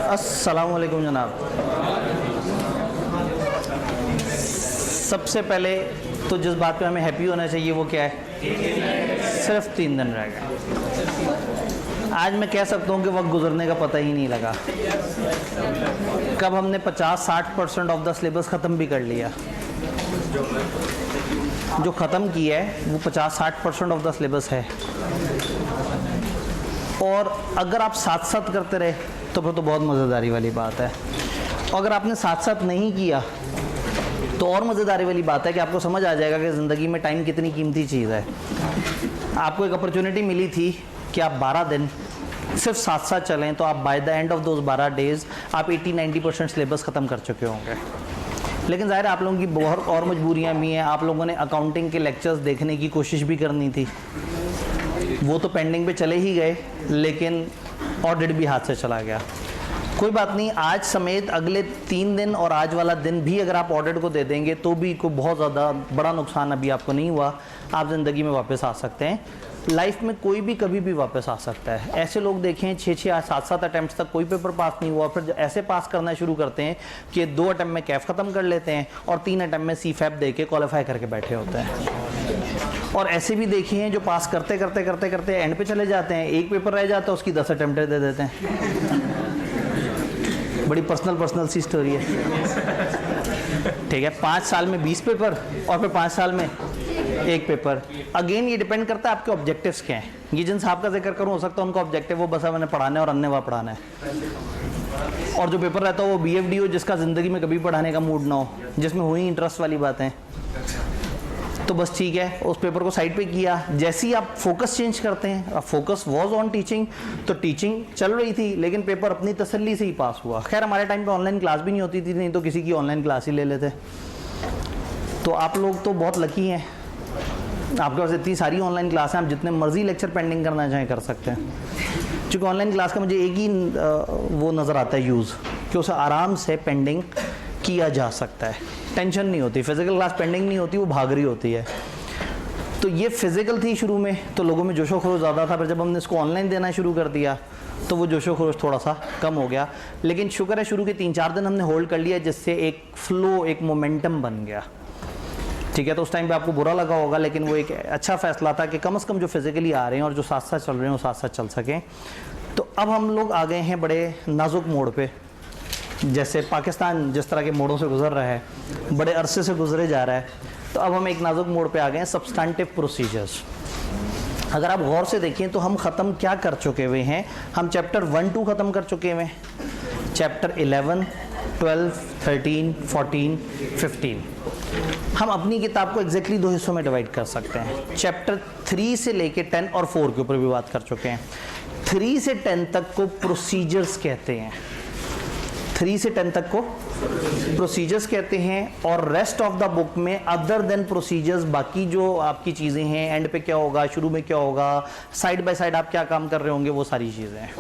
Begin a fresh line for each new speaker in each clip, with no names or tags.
अस्सलाम वालेकुम जनाब। सबसे पहले तो जिस बात पे हमें हैप्पी होना चाहिए वो क्या है, सिर्फ 3 दिन रह गए। आज मैं कह सकता हूँ कि वक्त गुजरने का पता ही नहीं लगा। कब हमने 50-60% ऑफ द सिलेबस ख़त्म भी कर लिया। जो ख़त्म किया है वो 50-60% ऑफ द सिलेबस है, और अगर आप साथ साथ करते रहे तो फिर तो बहुत मज़ेदारी वाली बात है। अगर आपने साथ साथ नहीं किया तो और मज़ेदारी वाली बात है कि आपको समझ आ जाएगा कि ज़िंदगी में टाइम कितनी कीमती चीज़ है। आपको एक अपॉर्चुनिटी मिली थी कि आप 12 दिन सिर्फ साथ साथ चलें तो आप by the end of those 12 days आप 80-90% सिलेबस ख़त्म कर चुके होंगे। लेकिन ज़ाहिर है आप लोगों की बहुत और मजबूरियाँ भी हैं। आप लोगों ने अकाउंटिंग के लेक्चर्स देखने की कोशिश भी करनी थी, वो तो पेंडिंग पे चले ही गए, लेकिन ऑडिट भी हाथ से चला गया। कोई बात नहीं, आज समेत अगले 3 दिन और आज वाला दिन भी अगर आप ऑडिट को दे देंगे तो भी कोई बहुत ज़्यादा बड़ा नुकसान अभी आपको नहीं हुआ। आप ज़िंदगी में वापस आ सकते हैं। लाइफ में कोई भी कभी भी वापस आ सकता है। ऐसे लोग देखें 6-6 7-7 अटैम्प्ट्स तक कोई पेपर पास नहीं हुआ, फिर ऐसे पास करना शुरू करते हैं कि 2 अटैम्प्ट में कैफ ख़त्म कर लेते हैं और 3 अटैम्प्ट में सीफैप दे के क्वालिफाई करके बैठे होते हैं। और ऐसे भी देखे हैं जो पास करते करते करते करते एंड पे चले जाते हैं, एक पेपर रह जाता है उसकी 10 अटैम्प्ट दे देते हैं। बड़ी पर्सनल सी स्टोरी है। ठीक है, 5 साल में 20 पेपर और फिर 5 साल में 1 पेपर। अगेन ये डिपेंड करता है आपके ऑब्जेक्टिव्स क्या हैं। ये जिन साहब का जिक्र करूँ, हो सकता है उनका ऑब्जेक्टिव वो बस मैंने पढ़ाना है और अन्य पढ़ाना है, और जो पेपर रहता है वो BFD हो जिसका ज़िंदगी में कभी पढ़ाने का मूड ना हो, जिसमें हुई इंटरेस्ट वाली बातें, तो बस ठीक है उस पेपर को साइड पे किया। जैसे ही आप फोकस चेंज करते हैं, अब फोकस वाज ऑन टीचिंग, तो टीचिंग चल रही थी लेकिन पेपर अपनी तसल्ली से ही पास हुआ। खैर हमारे टाइम पे ऑनलाइन क्लास भी नहीं होती थी, नहीं तो किसी की ऑनलाइन क्लास ही ले लेते। तो आप लोग तो बहुत लकी हैं, आपके पास इतनी सारी ऑनलाइन क्लास हैं, आप जितने मर्जी लेक्चर पेंडिंग करना चाहें कर सकते हैं। क्योंकि ऑनलाइन क्लास का मुझे एक ही वो नज़र आता है यूज़, कि उसे आराम से पेंडिंग किया जा सकता है, टेंशन नहीं होती। फिजिकल क्लास पेंडिंग नहीं होती, वो भाग रही होती है। तो ये फिजिकल थी शुरू में, तो लोगों में जोशो खरोश ज़्यादा था, पर जब हमने इसको ऑनलाइन देना शुरू कर दिया तो वो जोशो खरोश थोड़ा सा कम हो गया। लेकिन शुक्र है शुरू के 3-4 दिन हमने होल्ड कर लिया, जिससे एक फ्लो, एक मोमेंटम बन गया। ठीक है, तो उस टाइम पे आपको बुरा लगा होगा, लेकिन वो एक अच्छा फैसला था कि कम से कम जो फिजिकली आ रहे हैं और जो साथ साथ चल रहे हैं वो साथ साथ चल सकें। तो अब हम लोग आ गए हैं बड़े नाजुक मोड़ पे। जैसे पाकिस्तान जिस तरह के मोड़ों से गुजर रहा है, बड़े अरसे से गुजरे जा रहा है, तो अब हम एक नाजुक मोड़ पे आ गए हैं, सब्सटेंटिव प्रोसीजर्स। अगर आप गौर से देखें तो हम ख़त्म क्या कर चुके हुए हैं, हम चैप्टर 1-2 ख़त्म कर चुके हुए हैं। चैप्टर 11, 12, 13, 14, 15 हम अपनी किताब को एग्जैक्टली 2 हिस्सों में डिवाइड कर सकते हैं। चैप्टर 3 से लेके 10 और 4 के ऊपर भी बात कर चुके हैं। 3 से 10 तक को प्रोसीजर्स कहते हैं, 3 से 10 तक को प्रोसीजर्स कहते हैं, और रेस्ट ऑफ द बुक में अदर देन प्रोसीजर्स, बाकी जो आपकी चीज़ें हैं, एंड पे क्या होगा, शुरू में क्या होगा, साइड बाय साइड आप क्या काम कर रहे होंगे, वो सारी चीज़ें हैं।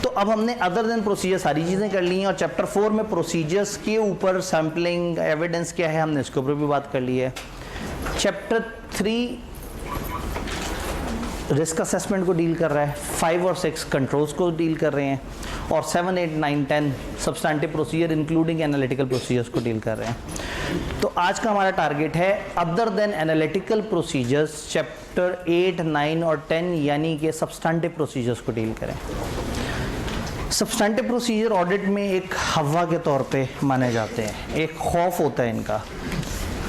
तो अब हमने अदर देन प्रोसीजर सारी चीज़ें कर ली हैं, और चैप्टर 4 में प्रोसीजर्स के ऊपर सैम्पलिंग एविडेंस क्या है, हमने इसके ऊपर भी बात कर ली है। चैप्टर 3 रिस्क असेसमेंट को डील कर रहा है, 5 और 6 कंट्रोल्स को डील कर रहे हैं, और 7, 8, 9, 10 substantive procedure including analytical procedures को डील कर रहे हैं। तो आज का हमारा टारगेट है other than analytical procedures, chapter 8, 9 और 10 यानी कि सब्सटेंटिव प्रोसीजर्स को डील करें। सब्सटेंटिव प्रोसीजर ऑडिट में एक हवा के तौर पे माने जाते हैं, एक खौफ होता है इनका।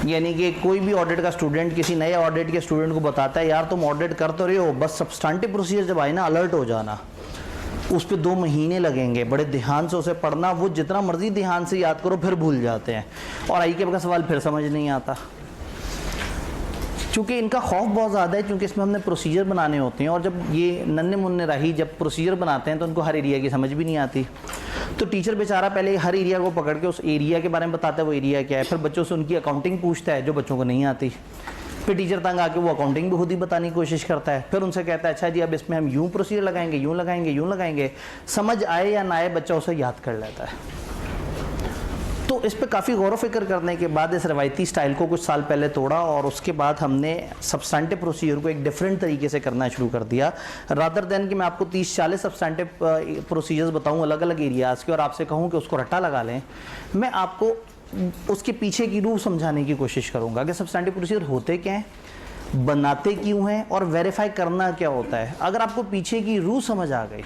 यानी कि कोई भी ऑडिट का स्टूडेंट किसी नए ऑडिट के स्टूडेंट को बताता है, यार तुम ऑडिट कर तो रहे हो, बस सब्सटेंटिव प्रोसीजर जब आए ना अलर्ट हो जाना, उस पर 2 महीने लगेंगे, बड़े ध्यान से उसे पढ़ना। वो जितना मर्जी ध्यान से याद करो फिर भूल जाते हैं, और IQ का सवाल फिर समझ नहीं आता। चूँकि इनका खौफ बहुत ज़्यादा है, क्योंकि इसमें हमने प्रोसीजर बनाने होते हैं, और जब ये नन्हे मुन्ने राही जब प्रोसीजर बनाते हैं तो उनको हर एरिया की समझ भी नहीं आती। तो टीचर बेचारा पहले हर एरिया को पकड़ के उस एरिया के बारे में बताता है, वो एरिया क्या है, फिर बच्चों से उनकी अकाउंटिंग पूछता है जो बच्चों को नहीं आती। फिर टीचर तंग आके वो अकाउंटिंग भी खुद ही बताने की कोशिश करता है, फिर उनसे कहता है अच्छा जी अब इसमें हम यूँ प्रोसीजर लगाएंगे, यूँ लगाएंगे, यूँ लगाएंगे। समझ आए या ना आए बच्चा उसे याद कर लेता है। तो इस पे काफ़ी गौर व फिक्र करने के बाद इस रवायती स्टाइल को कुछ साल पहले तोड़ा और उसके बाद हमने सब्सटेंटिव प्रोसीजर को एक डिफरेंट तरीके से करना शुरू कर दिया। रादर देन कि मैं आपको 30-40 सब्सटेंटिव प्रोसीजर्स बताऊं अलग अलग एरियाज़ के और आपसे कहूं कि उसको रट्टा लगा लें, मैं आपको उसके पीछे की रूह समझाने की कोशिश करूँगा कि सब्सटेंटिव प्रोसीजर होते क्या हैं, बनाते क्यों हैं और वेरीफाई करना क्या होता है। अगर आपको पीछे की रूह समझ आ गई,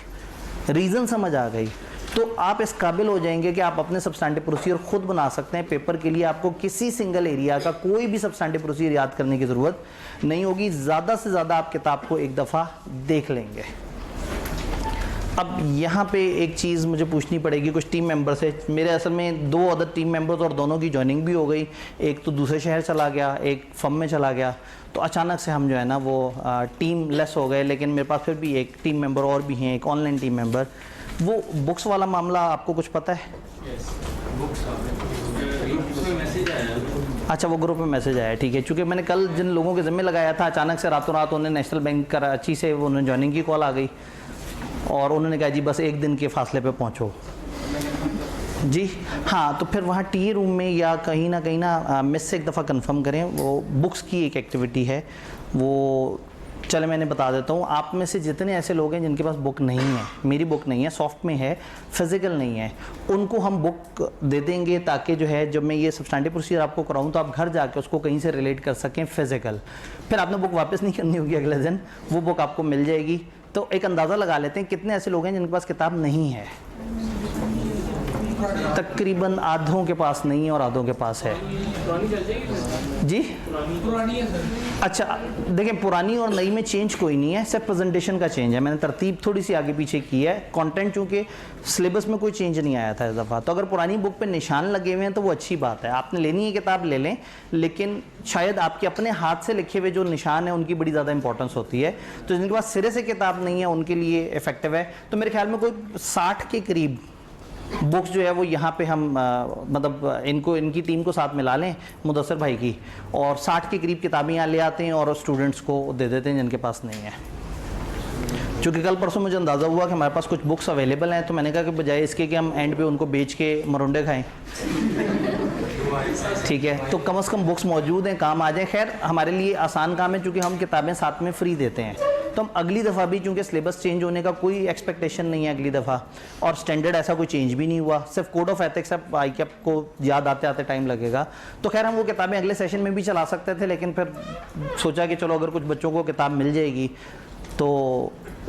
रीज़न समझ आ गई, तो आप इस काबिल हो जाएंगे कि आप अपने सब्सटेंटिव प्रोसीजर खुद बना सकते हैं। पेपर के लिए आपको किसी सिंगल एरिया का कोई भी सब्सटेंटिव प्रोसीजर याद करने की ज़रूरत नहीं होगी। ज़्यादा से ज़्यादा आप किताब को एक दफ़ा देख लेंगे। अब यहाँ पे एक चीज़ मुझे पूछनी पड़ेगी कुछ टीम मेंबर से। मेरे असल में 2 अदर टीम मेंबर्स और दोनों की जॉइनिंग भी हो गई। एक तो दूसरे शहर चला गया, एक फर्म में चला गया, तो अचानक से हम जो है ना वो टीम लेस हो गए। लेकिन मेरे पास फिर भी एक टीम मेंबर और भी हैं, एक ऑनलाइन टीम मेंबर। वो बुक्स वाला मामला आपको कुछ पता है? अच्छा, वो ग्रुप में मैसेज आया, ठीक है। चूँकि मैंने कल जिन लोगों के ज़िम्मे लगाया था, अचानक से रातों रात उन्हें नेशनल बैंक कराची से उन्हें जॉइनिंग की कॉल आ गई और उन्होंने कहा जी बस 1 दिन के फासले पे पहुंचो जी। हाँ, तो फिर वहाँ टी रूम में या कहीं ना मिस से एक दफ़ा कंफर्म करें। वो बुक्स की एक एक्टिविटी है, वो चले मैंने बता देता हूँ। आप में से जितने ऐसे लोग हैं जिनके पास बुक नहीं है, मेरी बुक नहीं है, सॉफ्ट में है, फिज़िकल नहीं है, उनको हम बुक दे देंगे ताकि जो है जब मैं ये सब्सटेंटिव प्रोसीजर आपको कराऊँ तो आप घर जाके उसको कहीं से रिलेट कर सकें फिज़िकल। फिर आपने बुक वापस नहीं करनी होगी अगले दिन, वो बुक आपको मिल जाएगी। तो एक अंदाज़ा लगा लेते हैं कितने ऐसे लोग हैं जिनके पास किताब नहीं है। तकरीबन आधों के पास नहीं है और आधों के पास है जी। पुरानी है सर। अच्छा देखें, पुरानी और नई में चेंज कोई नहीं है, सिर्फ प्रेजेंटेशन का चेंज है। मैंने तरतीब थोड़ी सी आगे पीछे की है। कंटेंट चूँकि सिलेबस में कोई चेंज नहीं आया था इस दफ़ा, तो अगर पुरानी बुक पे निशान लगे हुए हैं तो वो अच्छी बात है। आपने लेनी है किताब ले लें, लेकिन शायद आपके अपने हाथ से लिखे हुए जो निशान है उनकी बड़ी ज़्यादा इंपॉर्टेंस होती है। तो जिनके पास सिरे से किताब नहीं है उनके लिए इफेक्टिव है। तो मेरे ख्याल में कोई 60 के करीब बुक्स जो है वो यहाँ पे हम मतलब इनकी टीम को साथ मिला लें, मुदस्सर भाई की, और 60 के करीब किताबें यहाँ ले आते हैं और स्टूडेंट्स को दे देते हैं जिनके पास नहीं है। क्योंकि कल परसों मुझे अंदाज़ा हुआ कि हमारे पास कुछ बुक्स अवेलेबल हैं, तो मैंने कहा कि बजाय इसके कि हम एंड पे उनको बेच के मरुंडे खाएं, ठीक है, तो कम से कम बुक्स मौजूद हैं, काम आ जाए। खैर हमारे लिए आसान काम है क्योंकि हम किताबें साथ में फ्री देते हैं। तो हम अगली दफ़ा भी, चूँकि सिलेबस चेंज होने का कोई एक्सपेक्टेशन नहीं है अगली दफ़ा, और स्टैंडर्ड ऐसा कोई चेंज भी नहीं हुआ, सिर्फ कोड ऑफ एथिक्स आई के आपको याद आते आते टाइम लगेगा। तो खैर हम वो किताबें अगले सेशन में भी चला सकते थे, लेकिन फिर सोचा कि चलो अगर कुछ बच्चों को किताब मिल जाएगी तो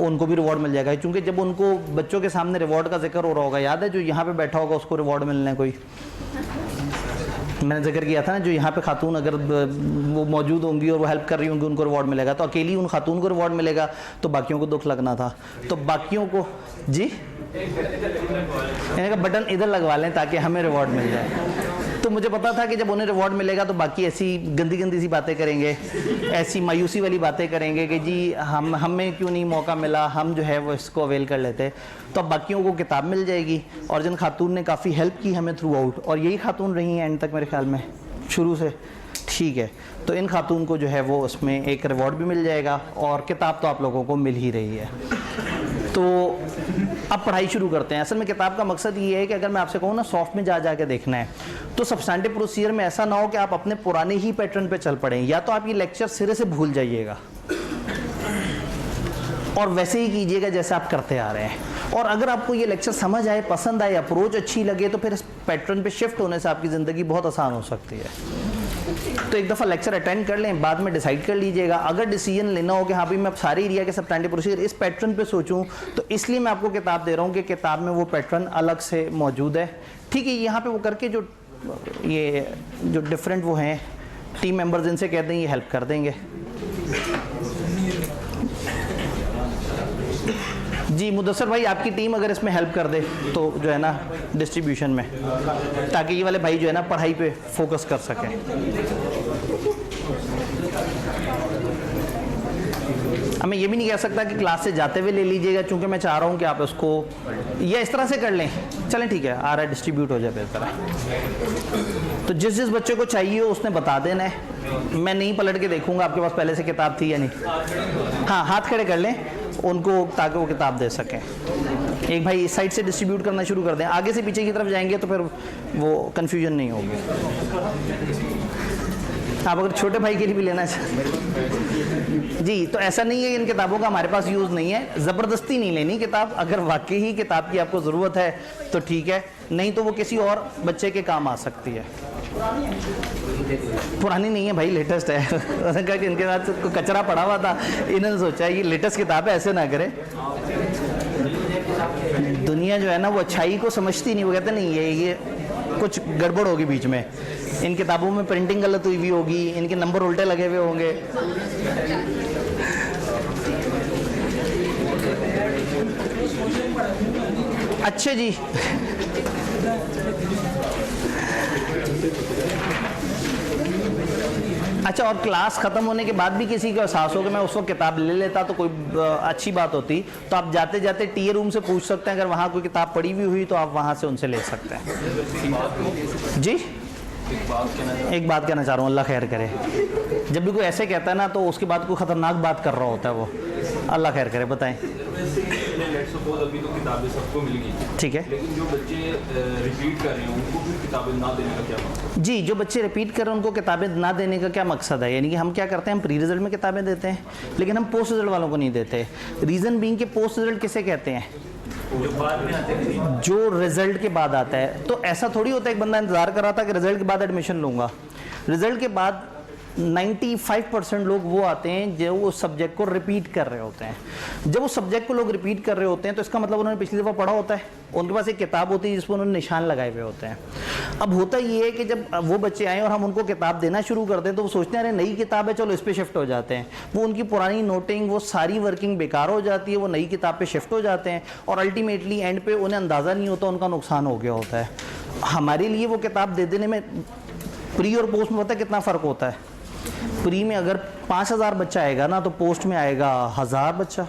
उनको भी रिवॉर्ड मिल जाएगा। क्योंकि जब उनको बच्चों के सामने रिवॉर्ड का जिक्र हो रहा होगा, याद है जो यहाँ पे बैठा होगा उसको रिवॉर्ड मिलना है कोई, मैंने जिक्र किया था ना, जो यहाँ पे खातून अगर वो मौजूद होंगी और वो हेल्प कर रही होंगी उनको रिवॉर्ड मिलेगा। तो अकेली उन खातून को रिवॉर्ड मिलेगा तो बाकियों को दुख लगना था। तो बाकियों को जी इनका बटन इधर लगवा लें ताकि हमें रिवॉर्ड मिल जाए। तो मुझे पता था कि जब उन्हें रिवॉर्ड मिलेगा तो बाकी ऐसी गंदी गंदी सी बातें करेंगे, ऐसी मायूसी वाली बातें करेंगे कि जी हमें क्यों नहीं मौका मिला, हम जो है वो इसको अवेल कर लेते। तो अब बाकियों को किताब मिल जाएगी। और जिन खातून ने काफ़ी हेल्प की हमें थ्रू आउट, और यही खातून रही हैं एंड तक मेरे ख्याल में शुरू से, ठीक है, तो इन खातून को जो है वो उसमें एक रिवॉर्ड भी मिल जाएगा और किताब तो आप लोगों को मिल ही रही है। तो अब पढ़ाई शुरू करते हैं। असल में किताब का मकसद ये है कि अगर मैं आपसे कहूँ ना सॉफ्ट में जा के देखना है तो सब्सटेंटिव प्रोसीजर में ऐसा ना हो कि आप अपने पुराने ही पैटर्न पे चल पड़ें, या तो आप ये लेक्चर सिरे से भूल जाइएगा और वैसे ही कीजिएगा जैसे आप करते आ रहे हैं। और अगर आपको ये लेक्चर समझ आए, पसंद आए, अप्रोच अच्छी लगे तो फिर इस पैटर्न पे शिफ्ट होने से आपकी ज़िंदगी बहुत आसान हो सकती है। तो एक दफ़ा लेक्चर अटेंड कर लें, बाद में डिसाइड कर लीजिएगा। अगर डिसीजन लेना हो कि हाँ भाई मैं सारे एरिया के सब्सटेंटिव प्रोसीजर इस पैटर्न पे सोचूं, तो इसलिए मैं आपको किताब दे रहा हूँ कि किताब में वो पैटर्न अलग से मौजूद है, ठीक है। यहाँ पे वो करके जो डिफरेंट वो हैं टीम मेंबर्स, इनसे कहते हैं ये हेल्प कर देंगे जी। मुदस्सर भाई आपकी टीम अगर इसमें हेल्प कर दे तो जो है ना डिस्ट्रीब्यूशन में, ताकि ये वाले भाई जो है ना पढ़ाई पे फोकस कर सकें। अब मैं ये भी नहीं कह सकता कि क्लास से जाते हुए ले लीजिएगा, क्योंकि मैं चाह रहा हूँ कि आप उसको या इस तरह से कर लें, चलें ठीक है, आ रहा है डिस्ट्रीब्यूट हो जाए बेहतर है। तो जिस जिस बच्चे को चाहिए हो उसने बता देना है, मैं नहीं पलट के देखूंगा आपके पास पहले से किताब थी या नहीं। हाँ हाथ खड़े कर लें, उनको, ताकि वो किताब दे सकें। एक भाई इस साइड से डिस्ट्रीब्यूट करना शुरू कर दें, आगे से पीछे की तरफ जाएंगे तो फिर वो कन्फ्यूजन नहीं होगी। आप अगर छोटे भाई के लिए भी लेना चाहें जी, तो ऐसा नहीं है कि इन किताबों का हमारे पास यूज़ नहीं है, ज़बरदस्ती नहीं लेनी किताब। अगर वाकई ही किताब की आपको ज़रूरत है तो ठीक है, नहीं तो वो किसी और बच्चे के काम आ सकती है। पुरानी नहीं है भाई, लेटेस्ट है। उन्होंने कहा कि इनके साथ कचरा पड़ा हुआ था, इन्होंने सोचा ये लेटेस्ट किताब है, ऐसे ना करें। दुनिया जो है ना वो अच्छाई को समझती नहीं, वो कहते नहीं ये कुछ गड़बड़ होगी बीच में, इन किताबों में प्रिंटिंग गलत हुई होगी, इनके नंबर उल्टे लगे हुए होंगे। अच्छे जी। अच्छा, और क्लास ख़त्म होने के बाद भी किसी को एहसास हो कि मैं उस वक्त किताब ले लेता तो कोई अच्छी बात होती, तो आप जाते जाते टी रूम से पूछ सकते हैं, अगर वहाँ कोई किताब पड़ी हुई हुई तो आप वहाँ से उनसे ले सकते हैं। जी, एक बात कहना चाह रहा हूँ, अल्लाह खैर करे। जब भी कोई ऐसे कहता है ना तो उसके बाद कोई ख़तरनाक बात कर रहा होता है वो। अल्लाह खैर करे, बताएं।
अभी तो किताबें सबको मिल गई,
ठीक है,
लेकिन जो बच्चे रिपीट कर रहे हैं उनको भी किताबें ना देने का क्या मकसद?
जी, जो बच्चे रिपीट कर रहे हैं उनको किताबें ना देने का क्या मकसद है? यानी कि हम क्या करते हैं, हम प्री रिजल्ट में किताबें देते हैं, लेकिन हम पोस्ट रिजल्ट वालों को नहीं देते। रीज़न बीइंग कि पोस्ट रिजल्ट किसे कहते हैं?
जो बाद में आते हैं,
जो रिजल्ट के बाद आता है। तो ऐसा थोड़ी होता है एक बंदा इंतजार कर रहा था कि रिजल्ट के बाद एडमिशन लूँगा। रिजल्ट के बाद 95% लोग वो आते हैं जो उस सब्जेक्ट को रिपीट कर रहे होते हैं। जब उस सब्जेक्ट को लोग रिपीट कर रहे होते हैं तो इसका मतलब उन्होंने पिछली दफ़ा पढ़ा होता है, उनके पास एक किताब होती है जिस पर उन्होंने निशान लगाए हुए होते हैं। अब होता ये है कि जब वो बच्चे आएँ और हम उनको किताब देना शुरू कर दें तो वो सोचते हैं अरे नई किताब है, चलो इस पर शिफ्ट हो जाते हैं। वो उनकी पुरानी नोटिंग, वो सारी वर्किंग बेकार हो जाती है, वो नई किताब पे शिफ्ट हो जाते हैं और अल्टीमेटली एंड पे उन्हें अंदाज़ा नहीं होता, उनका नुकसान हो गया होता है। हमारे लिए वो किताब दे देने में प्री और पोस्ट में पता है कितना फ़र्क होता है? प्री में अगर 5000 बच्चा आएगा ना तो पोस्ट में आएगा 1000 बच्चा।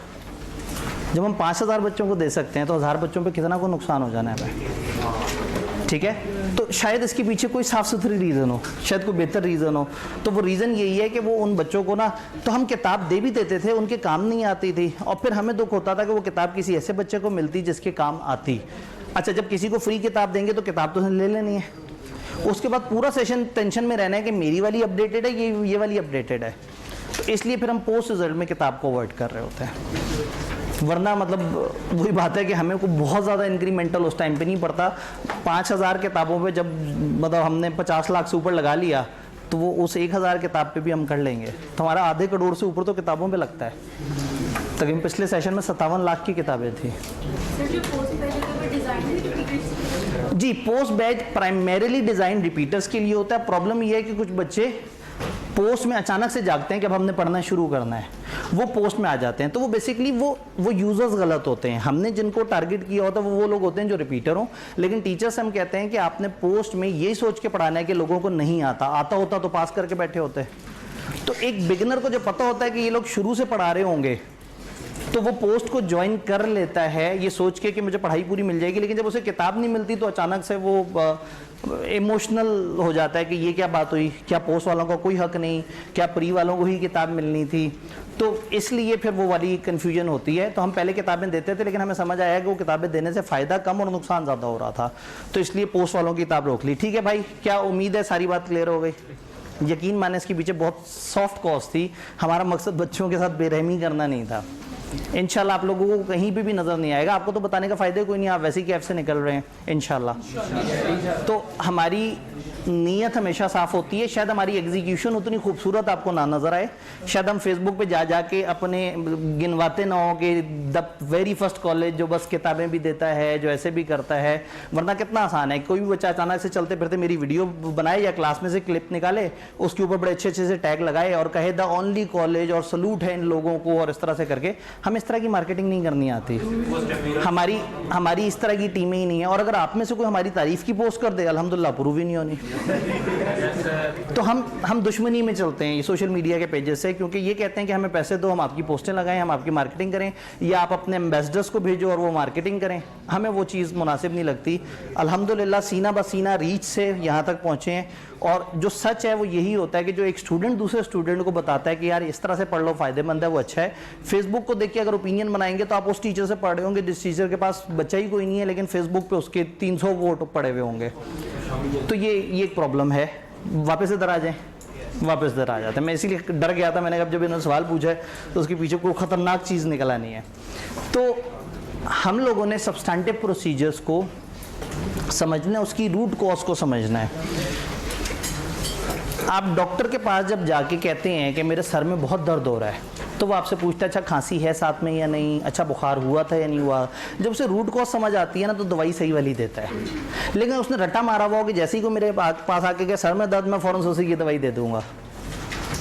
जब हम 5000 बच्चों को दे सकते हैं तो 1000 बच्चों पे कितना को नुकसान हो जाना है भाई, ठीक है। तो शायद इसके पीछे कोई साफ़ सुथरी रीज़न हो, शायद कोई बेहतर रीज़न हो। तो वो रीज़न यही है कि वो उन बच्चों को ना, तो हम किताब दे भी देते थे, उनके काम नहीं आती थी और फिर हमें दुख होता था कि वो किताब किसी ऐसे बच्चे को मिलती जिसके काम आती। अच्छा, जब किसी को फ्री किताब देंगे तो किताब तो ले लेनी है, उसके बाद पूरा सेशन टेंशन में रहना है कि मेरी वाली अपडेटेड है, ये वाली अपडेटेड है। तो इसलिए फिर हम पोस्ट रिजल्ट में किताब को अवॉइड कर रहे होते हैं। वरना मतलब वही बात है कि हमें को बहुत ज़्यादा इंक्रीमेंटल उस टाइम पे नहीं पड़ता। 5000 किताबों पे जब मतलब हमने 50 लाख से ऊपर लगा लिया तो वो उस 1000 किताब पे भी हम कर लेंगे, तो हमारा आधे करोड़ से ऊपर तो किताबों पे लगता है। तकरीबन पिछले सेशन में 57 लाख की किताबें थी। जी, post batch primarily design repeaters के लिए होता है। प्रॉब्लम ये है कि कुछ बच्चे पोस्ट में अचानक से जागते हैं कि अब हमने पढ़ना शुरू करना है, वो पोस्ट में आ जाते हैं। तो वो बेसिकली वो यूज़र्स गलत होते हैं। हमने जिनको टारगेट किया होता है वो लोग होते हैं जो रिपीटर हों, लेकिन टीचर्स हम कहते हैं कि आपने पोस्ट में यही सोच के पढ़ाना है कि लोगों को नहीं आता होता तो पास करके बैठे होते। तो एक बिगिनर को जब पता होता है कि ये लोग शुरू से पढ़ा रहे होंगे तो वो पोस्ट को ज्वाइन कर लेता है ये सोच के कि मुझे पढ़ाई पूरी मिल जाएगी, लेकिन जब उसे किताब नहीं मिलती तो अचानक से वो इमोशनल हो जाता है कि ये क्या बात हुई, क्या पोस्ट वालों का कोई हक नहीं, क्या प्री वालों को ही किताब मिलनी थी। तो इसलिए फिर वो वाली कन्फ्यूजन होती है। तो हम पहले किताबें देते थे, लेकिन हमें समझ आया कि वो किताबें देने से फ़ायदा कम और नुकसान ज़्यादा हो रहा था, तो इसलिए पोस्ट वालों की किताब रोक ली। ठीक है भाई, क्या उम्मीद है सारी बात क्लियर हो गई? यकीन माने इसके पीछे बहुत सॉफ्ट कॉज थी, हमारा मकसद बच्चों के साथ बेरहमी करना नहीं था। इंशाल्लाह आप लोगों को कहीं भी नज़र नहीं आएगा, आपको तो बताने का फ़ायदा कोई नहीं, आप वैसे ही कैफ से निकल रहे हैं इंशाल्लाह। तो हमारी नीयत हमेशा साफ़ होती है। शायद हमारी एग्जीक्यूशन उतनी खूबसूरत आपको ना नज़र आए, शायद हम फेसबुक पे जा के अपने गिनवाते ना हो कि द वेरी फर्स्ट कॉलेज जो बस किताबें भी देता है, जो ऐसे भी करता है। वरना कितना आसान है, कोई भी बच्चा अचानक से चलते फिरते मेरी वीडियो बनाए या क्लास में से क्लिप निकाले, उसके ऊपर बड़े अच्छे से टैग लगाए और कहे द ओनली कॉलेज और सलूट है इन लोगों को, और इस तरह से करके हमें इस तरह की मार्केटिंग नहीं करनी आती। हमारी इस तरह की टीमें ही नहीं है। और अगर आप में से कोई हमारी तारीफ़ की पोस्ट कर दे, अल्हम्दुलिल्लाह अप्रूव ही नहीं होनी। तो हम दुश्मनी में चलते हैं ये सोशल मीडिया के पेजेस से, क्योंकि ये कहते हैं कि हमें पैसे दो, हम आपकी पोस्टें लगाएं, हम आपकी मार्केटिंग करें, या आप अपने एम्बेसडर्स को भेजो और वो मार्केटिंग करें। हमें वो चीज़ मुनासिब नहीं लगती। अल्हम्दुलिल्लाह सीना बसीना रीच से यहाँ तक पहुँचे हैं, और जो सच है वो यही होता है कि जो एक स्टूडेंट दूसरे स्टूडेंट को बताता है कि यार इस तरह से पढ़ लो, फ़ायदेमंद है, वो अच्छा है। फेसबुक को देख के अगर ओपिनियन बनाएंगे तो आप उस टीचर से पढ़ रहे होंगे जिस टीचर के पास बच्चा ही कोई नहीं है, लेकिन फेसबुक पे उसके 300 वोट पड़े हुए होंगे। तो ये एक प्रॉब्लम है। वापस इधर आ जाएं, वापस इधर आ जाते हैं। मैं इसीलिए डर गया था, मैंने कहा जब इन्होंने सवाल पूछा है तो उसके पीछे कोई ख़तरनाक चीज़ निकल आनी है। तो हम लोगों ने सब्सटेंटिव प्रोसीजर्स को समझना है, उसकी रूट कॉज को समझना है। आप डॉक्टर के पास जब जाके कहते हैं कि मेरे सर में बहुत दर्द हो रहा है, तो वो आपसे पूछता है अच्छा खांसी है साथ में या नहीं, अच्छा बुखार हुआ था या नहीं हुआ। जब उसे रूट कॉज समझ आती है ना, तो दवाई सही वाली देता है। लेकिन उसने रट्टा मारा हुआ हो कि जैसे ही को मेरे पास आके कि सर में दर्द, मैं फ़ौरन से उसे ये दवाई दे दूंगा,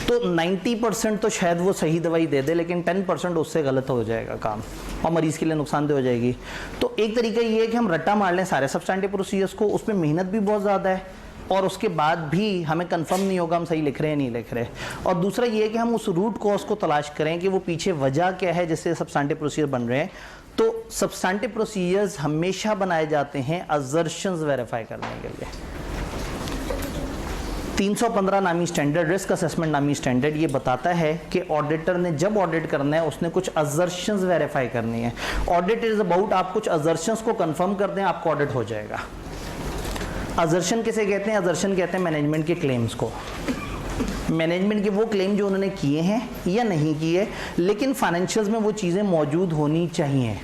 तो 90% तो शायद वो सही दवाई दे दे, लेकिन 10% उससे गलत हो जाएगा काम और मरीज़ के लिए नुकसानदेह हो जाएगी। तो एक तरीका ये है कि हम रट्टा मार लें सारे सब्सटेंटिव प्रोसीजर्स को, उसमें मेहनत भी बहुत ज़्यादा है और उसके बाद भी हमें कंफर्म नहीं होगा हम सही लिख रहे हैं नहीं लिख रहे। और दूसरा ये है कि हम उस रूट कॉज को तलाश करें कि वो पीछे वजह क्या है जिससे सब्सटेंटिव प्रोसीजर बन रहे हैं। तो सब्सटेंटिव प्रोसीजर्स हमेशा बनाए जाते हैं अजर्शंस वेरीफाई करने के लिए। 315 नामी स्टैंडर्ड, रिस्क असेसमेंट नामी स्टैंडर्ड, ये बताता है कि ऑडिटर ने जब ऑडिट करना है उसने कुछ अजर्शंस वेरीफाई करनी है। ऑडिट इज अबाउट आप कुछ अजर्शंस को कंफर्म कर दें, आपको ऑडिट हो जाएगा। अजर्शन किसे कहते हैं? अजर्शन कहते हैं मैनेजमेंट के क्लेम्स को। मैनेजमेंट के वो क्लेम जो उन्होंने किए हैं या नहीं किए, लेकिन फाइनेंशियल्स में वो चीज़ें मौजूद होनी चाहिए।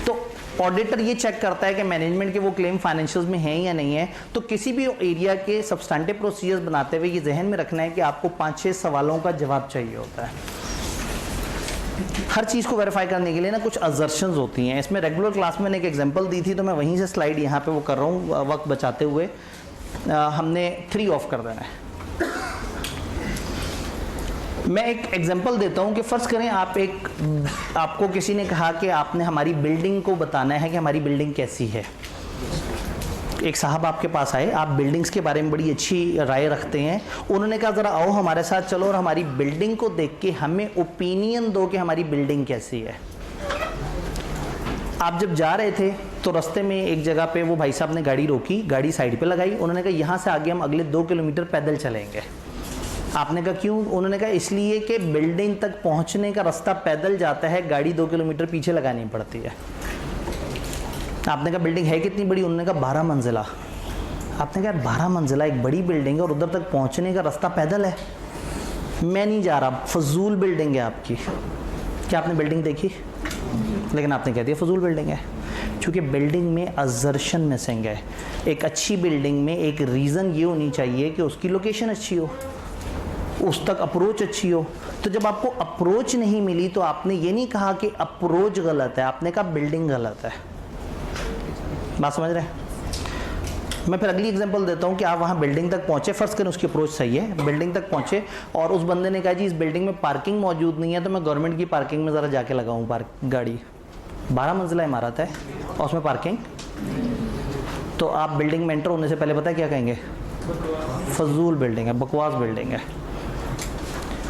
तो ऑडिटर ये चेक करता है कि मैनेजमेंट के वो क्लेम फाइनेंशियल्स में हैं या नहीं है। तो किसी भी एरिया के सब्सटेंटिव प्रोसीजर्स बनाते हुए ये जहन में रखना है कि आपको 5-6 सवालों का जवाब चाहिए होता है। हर चीज़ को वेरीफाई करने के लिए ना कुछ अजर्शंस होती हैं। इसमें रेगुलर क्लास में मैंने एक एग्जांपल दी थी, तो मैं वहीं से स्लाइड यहाँ पे वो कर रहा हूँ वक्त बचाते हुए। हमने 3 ऑफ कर देना है। मैं एक एग्जांपल देता हूँ कि फ़र्ज़ करें आपको किसी ने कहा कि आपने हमारी बिल्डिंग को बताना है कि हमारी बिल्डिंग कैसी है। एक साहब आपके पास आए, आप बिल्डिंग्स के बारे में बड़ी अच्छी राय रखते हैं, उन्होंने कहा ज़रा आओ हमारे साथ चलो और हमारी बिल्डिंग को देख के हमें ओपिनियन दो कि हमारी बिल्डिंग कैसी है। आप जब जा रहे थे तो रास्ते में एक जगह पे वो भाई साहब ने गाड़ी रोकी, गाड़ी साइड पे लगाई, उन्होंने कहा यहाँ से आगे हम अगले 2 किलोमीटर पैदल चलेंगे। आपने कहा क्यों? उन्होंने कहा इसलिए कि बिल्डिंग तक पहुँचने का रास्ता पैदल जाता है, गाड़ी 2 किलोमीटर पीछे लगानी पड़ती है। आपने कहा बिल्डिंग है कितनी बड़ी? उन्होंने कहा 12 मंजिला। आपने कहा 12 मंजिला एक बड़ी बिल्डिंग है और उधर तक पहुंचने का रास्ता पैदल है, मैं नहीं जा रहा, फजूल बिल्डिंग है आपकी। क्या आपने बिल्डिंग देखी? लेकिन आपने कह दिया फजूल बिल्डिंग है, क्योंकि बिल्डिंग में अजर्शन मिसिंग है। एक अच्छी बिल्डिंग में एक रीज़न ये होनी चाहिए कि उसकी लोकेशन अच्छी हो, उस तक अप्रोच अच्छी हो। तो जब आपको अप्रोच नहीं मिली तो आपने ये नहीं कहा कि अप्रोच गलत है, आपने कहा बिल्डिंग गलत है। बात समझ रहे हैं? मैं फिर अगली एग्जांपल देता हूँ कि आप वहाँ बिल्डिंग तक पहुँचे, फ़र्ज़ करें उसकी अप्रोच सही है, बिल्डिंग तक पहुँचे और उस बंदे ने कहा जी इस बिल्डिंग में पार्किंग मौजूद नहीं है, तो मैं गवर्नमेंट की पार्किंग में ज़रा जाके लगाऊँ गाड़ी। 12 मंजिला इमारत है और उसमें पार्किंग। तो आप बिल्डिंग में एंटर होने से पहले पता है क्या कहेंगे? फजूल बिल्डिंग है, बकवास बिल्डिंग है।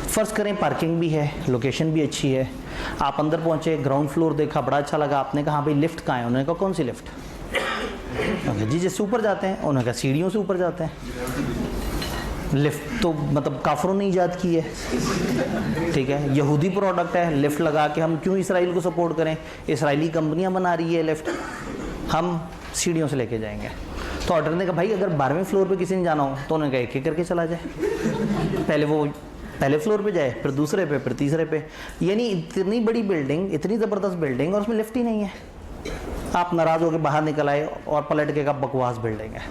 फ़र्ज़ करें पार्किंग भी है, लोकेशन भी अच्छी है, आप अंदर पहुँचे, ग्राउंड फ्लोर देखा, बड़ा अच्छा लगा, आपने कहा हाँ भाई लिफ्ट कहाँ है? उन्होंने कहा कौन सी लिफ्ट? जी जिससे ऊपर जाते हैं। उन्होंने कहा सीढ़ियों से ऊपर जाते हैं। लिफ्ट तो मतलब काफरों ने ईजाद की है, ठीक है, यहूदी प्रोडक्ट है। लिफ्ट लगा के हम क्यों इसराइल को सपोर्ट करें? इसराइली कंपनियां बना रही है लिफ्ट, हम सीढ़ियों से लेके जाएंगे। तो ऑर्डर ने कहा भाई अगर 12वें फ्लोर पे किसी ने जाना हो तो उन्होंने कहा एक एक करके चला जाए, पहले वो पहले फ्लोर पे जाए, फिर दूसरे पे, फिर तीसरे पे। यानी इतनी बड़ी बिल्डिंग, इतनी ज़बरदस्त बिल्डिंग और उसमें लिफ्ट ही नहीं है। आप नाराज़ होकर बाहर निकल आए और पलट के का बकवास बिल्डिंग है।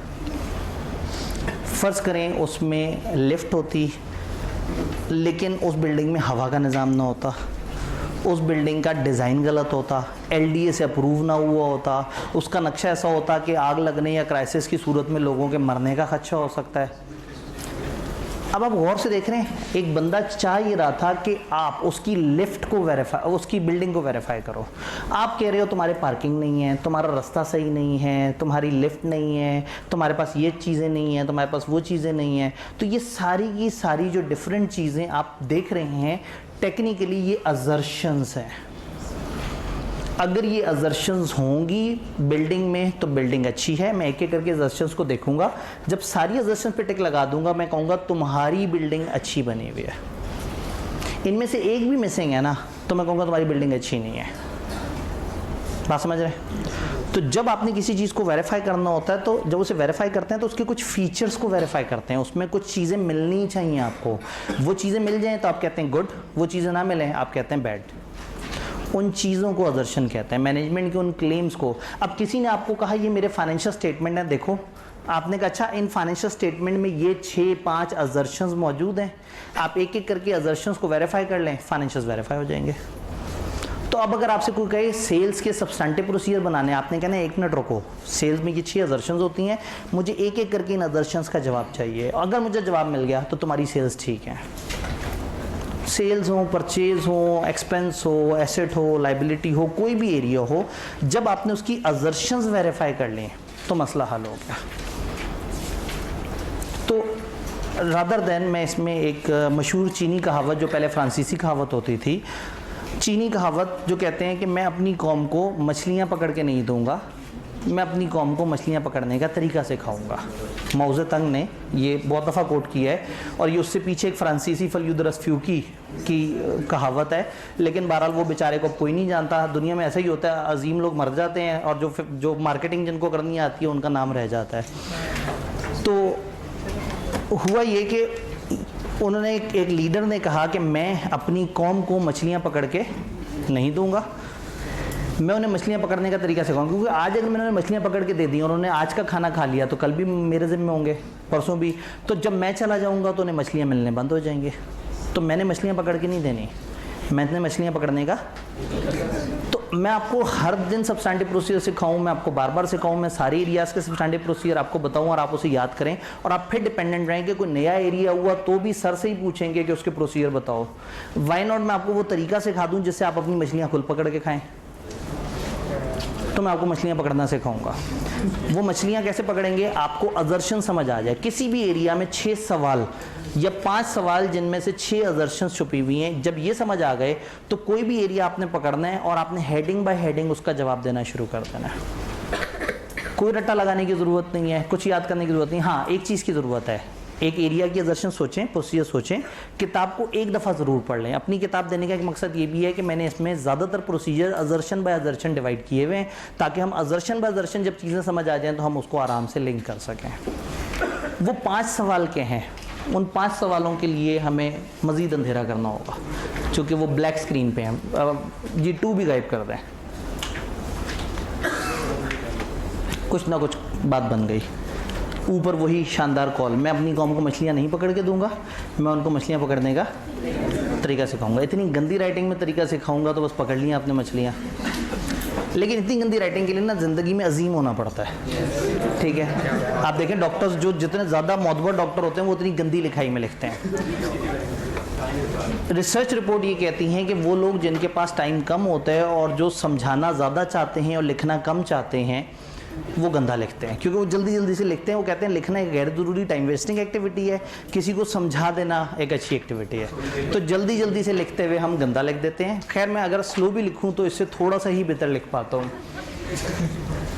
फ़र्ज़ करें उसमें लिफ्ट होती लेकिन उस बिल्डिंग में हवा का निज़ाम ना होता, उस बिल्डिंग का डिज़ाइन गलत होता, LDA से अप्रूव ना हुआ होता, उसका नक्शा ऐसा होता कि आग लगने या क्राइसिस की सूरत में लोगों के मरने का खदशा हो सकता है। अब आप गौर से देख रहे हैं, एक बंदा चाह ये रहा था कि आप उसकी लिफ्ट को वेरीफाई, उसकी बिल्डिंग को वेरीफाई करो। आप कह रहे हो तुम्हारे पार्किंग नहीं है, तुम्हारा रास्ता सही नहीं है, तुम्हारी लिफ्ट नहीं है, तुम्हारे पास ये चीज़ें नहीं हैं, तुम्हारे पास वो चीज़ें नहीं हैं। तो ये सारी की सारी जो डिफरेंट चीज़ें आप देख रहे हैं, टेक्निकली ये असर्शंस हैं। अगर ये असर्शंस होंगी बिल्डिंग में तो बिल्डिंग अच्छी है। मैं एक एक करके असर्शंस को देखूंगा, जब सारी असर्शंस पे टिक लगा दूंगा मैं कहूँगा तुम्हारी बिल्डिंग अच्छी बनी हुई है। इनमें से एक भी मिसिंग है ना तो मैं कहूँगा तुम्हारी बिल्डिंग अच्छी नहीं है। बात समझ रहे हैं? तो जब आपने किसी चीज़ को वेरीफाई करना होता है, तो जब उसे वेरीफाई करते हैं तो उसके कुछ फीचर्स को वेरीफाई करते हैं, उसमें कुछ चीज़ें मिलनी चाहिए आपको। वो चीज़ें मिल जाएँ तो आप कहते हैं गुड, वो चीज़ें ना मिलें आप कहते हैं बैड। उन चीज़ों को असर्शन कहते हैं, मैनेजमेंट के उन क्लेम्स को। अब किसी ने आपको कहा ये मेरे फाइनेंशियल स्टेटमेंट है, देखो, आपने कहा अच्छा इन फाइनेंशियल स्टेटमेंट में ये 6-5 असर्शंस मौजूद हैं, आप एक एक करके असर्शंस को वेरीफाई कर लें, फाइनेंशियल्स वेरीफाई हो जाएंगे। तो अब अगर आपसे कोई कहे सेल्स के सब्सटेंटिव प्रोसीजर बनाने, आपने कहना है 1 मिनट रुको, सेल्स में ये 6 असर्शंस होती हैं, मुझे एक एक करके इन असर्शंस का जवाब चाहिए। अगर मुझे जवाब मिल गया तो तुम्हारी सेल्स ठीक है। सेल्स हो, परचेज हो, एक्सपेंस हो, एसेट हो, लाइबिलिटी हो, कोई भी एरिया हो, जब आपने उसकी असर्शंस वेरीफाई कर ली तो मसला हल हो गया। तो रादर देन मैं इसमें एक मशहूर चीनी कहावत, जो पहले फ्रांसीसी कहावत होती थी, चीनी कहावत जो कहते हैं कि मैं अपनी कौम को मछलियाँ पकड़ के नहीं दूंगा, मैं अपनी कौम को मछलियाँ पकड़ने का तरीका सिखाऊंगा। माओ ज़ेडुंग ने ये बहुत दफ़ा कोट किया है, और ये उससे पीछे एक फ्रांसीसी फलयूद रसफ्यूकी की कहावत है, लेकिन बहरहाल वो बेचारे को कोई नहीं जानता। दुनिया में ऐसा ही होता है, अजीम लोग मर जाते हैं और जो मार्केटिंग जिनको करनी आती है उनका नाम रह जाता है। तो हुआ ये कि उन्होंने एक लीडर ने कहा कि मैं अपनी कौम को मछलियाँ पकड़ के नहीं दूँगा, मैं उन्हें मछलियाँ पकड़ने का तरीका सिखाऊंगा। क्योंकि आज अगर मैंने उन्हें मछलियाँ पकड़ के दे दी और उन्होंने आज का खाना खा लिया तो कल भी मेरे ज़िम्मे होंगे, परसों भी। तो जब मैं चला जाऊँगा तो उन्हें मछलियाँ मिलने बंद हो जाएंगे। तो मैंने मछलियाँ पकड़ के नहीं देनी, मैंने मछलियाँ पकड़ने का। तो मैं आपको हर दिन सब्सटेंटिव प्रोसीजर सिखाऊँ, मैं आपको बार बार सिखाऊँ, मैं सारे एरियाज़ के सब्सटेंटिव प्रोसीजर आपको बताऊँ और आप उसे याद करें, और आप फिर डिपेंडेंट रहेंगे। कोई नया एरिया हुआ तो भी सर से ही पूछेंगे कि उसके प्रोसीजर बताओ। वाई नॉट मैं आपको वो तरीका सिखा दूँ जिससे आप अपनी मछलियाँ खुद पकड़ के खाएँ। तो मैं आपको मछलियाँ पकड़ना सिखाऊंगा। वो मछलियाँ कैसे पकड़ेंगे, आपको असर्शन समझ आ जाए। किसी भी एरिया में 6 सवाल या 5 सवाल जिनमें से 6 असर्शंस छुपी हुई हैं, जब ये समझ आ गए तो कोई भी एरिया आपने पकड़ना है और आपने हेडिंग बाय हेडिंग उसका जवाब देना शुरू कर देना है। कोई रट्टा लगाने की ज़रूरत नहीं है, कुछ याद करने की ज़रूरत नहीं। हाँ, एक चीज़ की ज़रूरत है, एक एरिया की असर्शन सोचें, प्रोसीजर सोचें, किताब को एक दफ़ा ज़रूर पढ़ लें। अपनी किताब देने का एक मकसद ये भी है कि मैंने इसमें ज़्यादातर procedure assertion by assertion divide किए हुए हैं, ताकि हम असर्शन बाय असर्शन जब चीज़ें समझ आ जाएं तो हम उसको आराम से लिंक कर सकें। वो 5 सवाल के हैं, उन 5 सवालों के लिए हमें मज़ीद अंधेरा करना होगा, चूँकि वो ब्लैक स्क्रीन पे हैं। ये 2 भी गायब कर दें, कुछ ना कुछ बात बन गई। ऊपर वही शानदार कॉल, मैं अपनी कौम को मछलियाँ नहीं पकड़ के दूंगा, मैं उनको मछलियाँ पकड़ने का तरीका सिखाऊंगा। इतनी गंदी राइटिंग में तरीका सिखाऊंगा तो बस पकड़ लिया आपने मछलियाँ। लेकिन इतनी गंदी राइटिंग के लिए ना ज़िंदगी में अजीम होना पड़ता है, ठीक है। आप देखें डॉक्टर्स जो जितने ज़्यादा मोतबर डॉक्टर होते हैं वो उतनी गंदी लिखाई में लिखते हैं। रिसर्च रिपोर्ट ये कहती हैं कि वो लोग जिनके पास टाइम कम होता है और जो समझाना ज़्यादा चाहते हैं और लिखना कम चाहते हैं, वो गंदा लिखते हैं, क्योंकि वो जल्दी जल्दी से लिखते हैं। वो कहते हैं लिखना एक गैर ज़रूरी टाइम वेस्टिंग एक्टिविटी है, किसी को समझा देना एक अच्छी एक्टिविटी है। तो जल्दी जल्दी से लिखते हुए हम गंदा लिख देते हैं। खैर, मैं अगर स्लो भी लिखूं तो इससे थोड़ा सा ही बेहतर लिख पाता हूँ,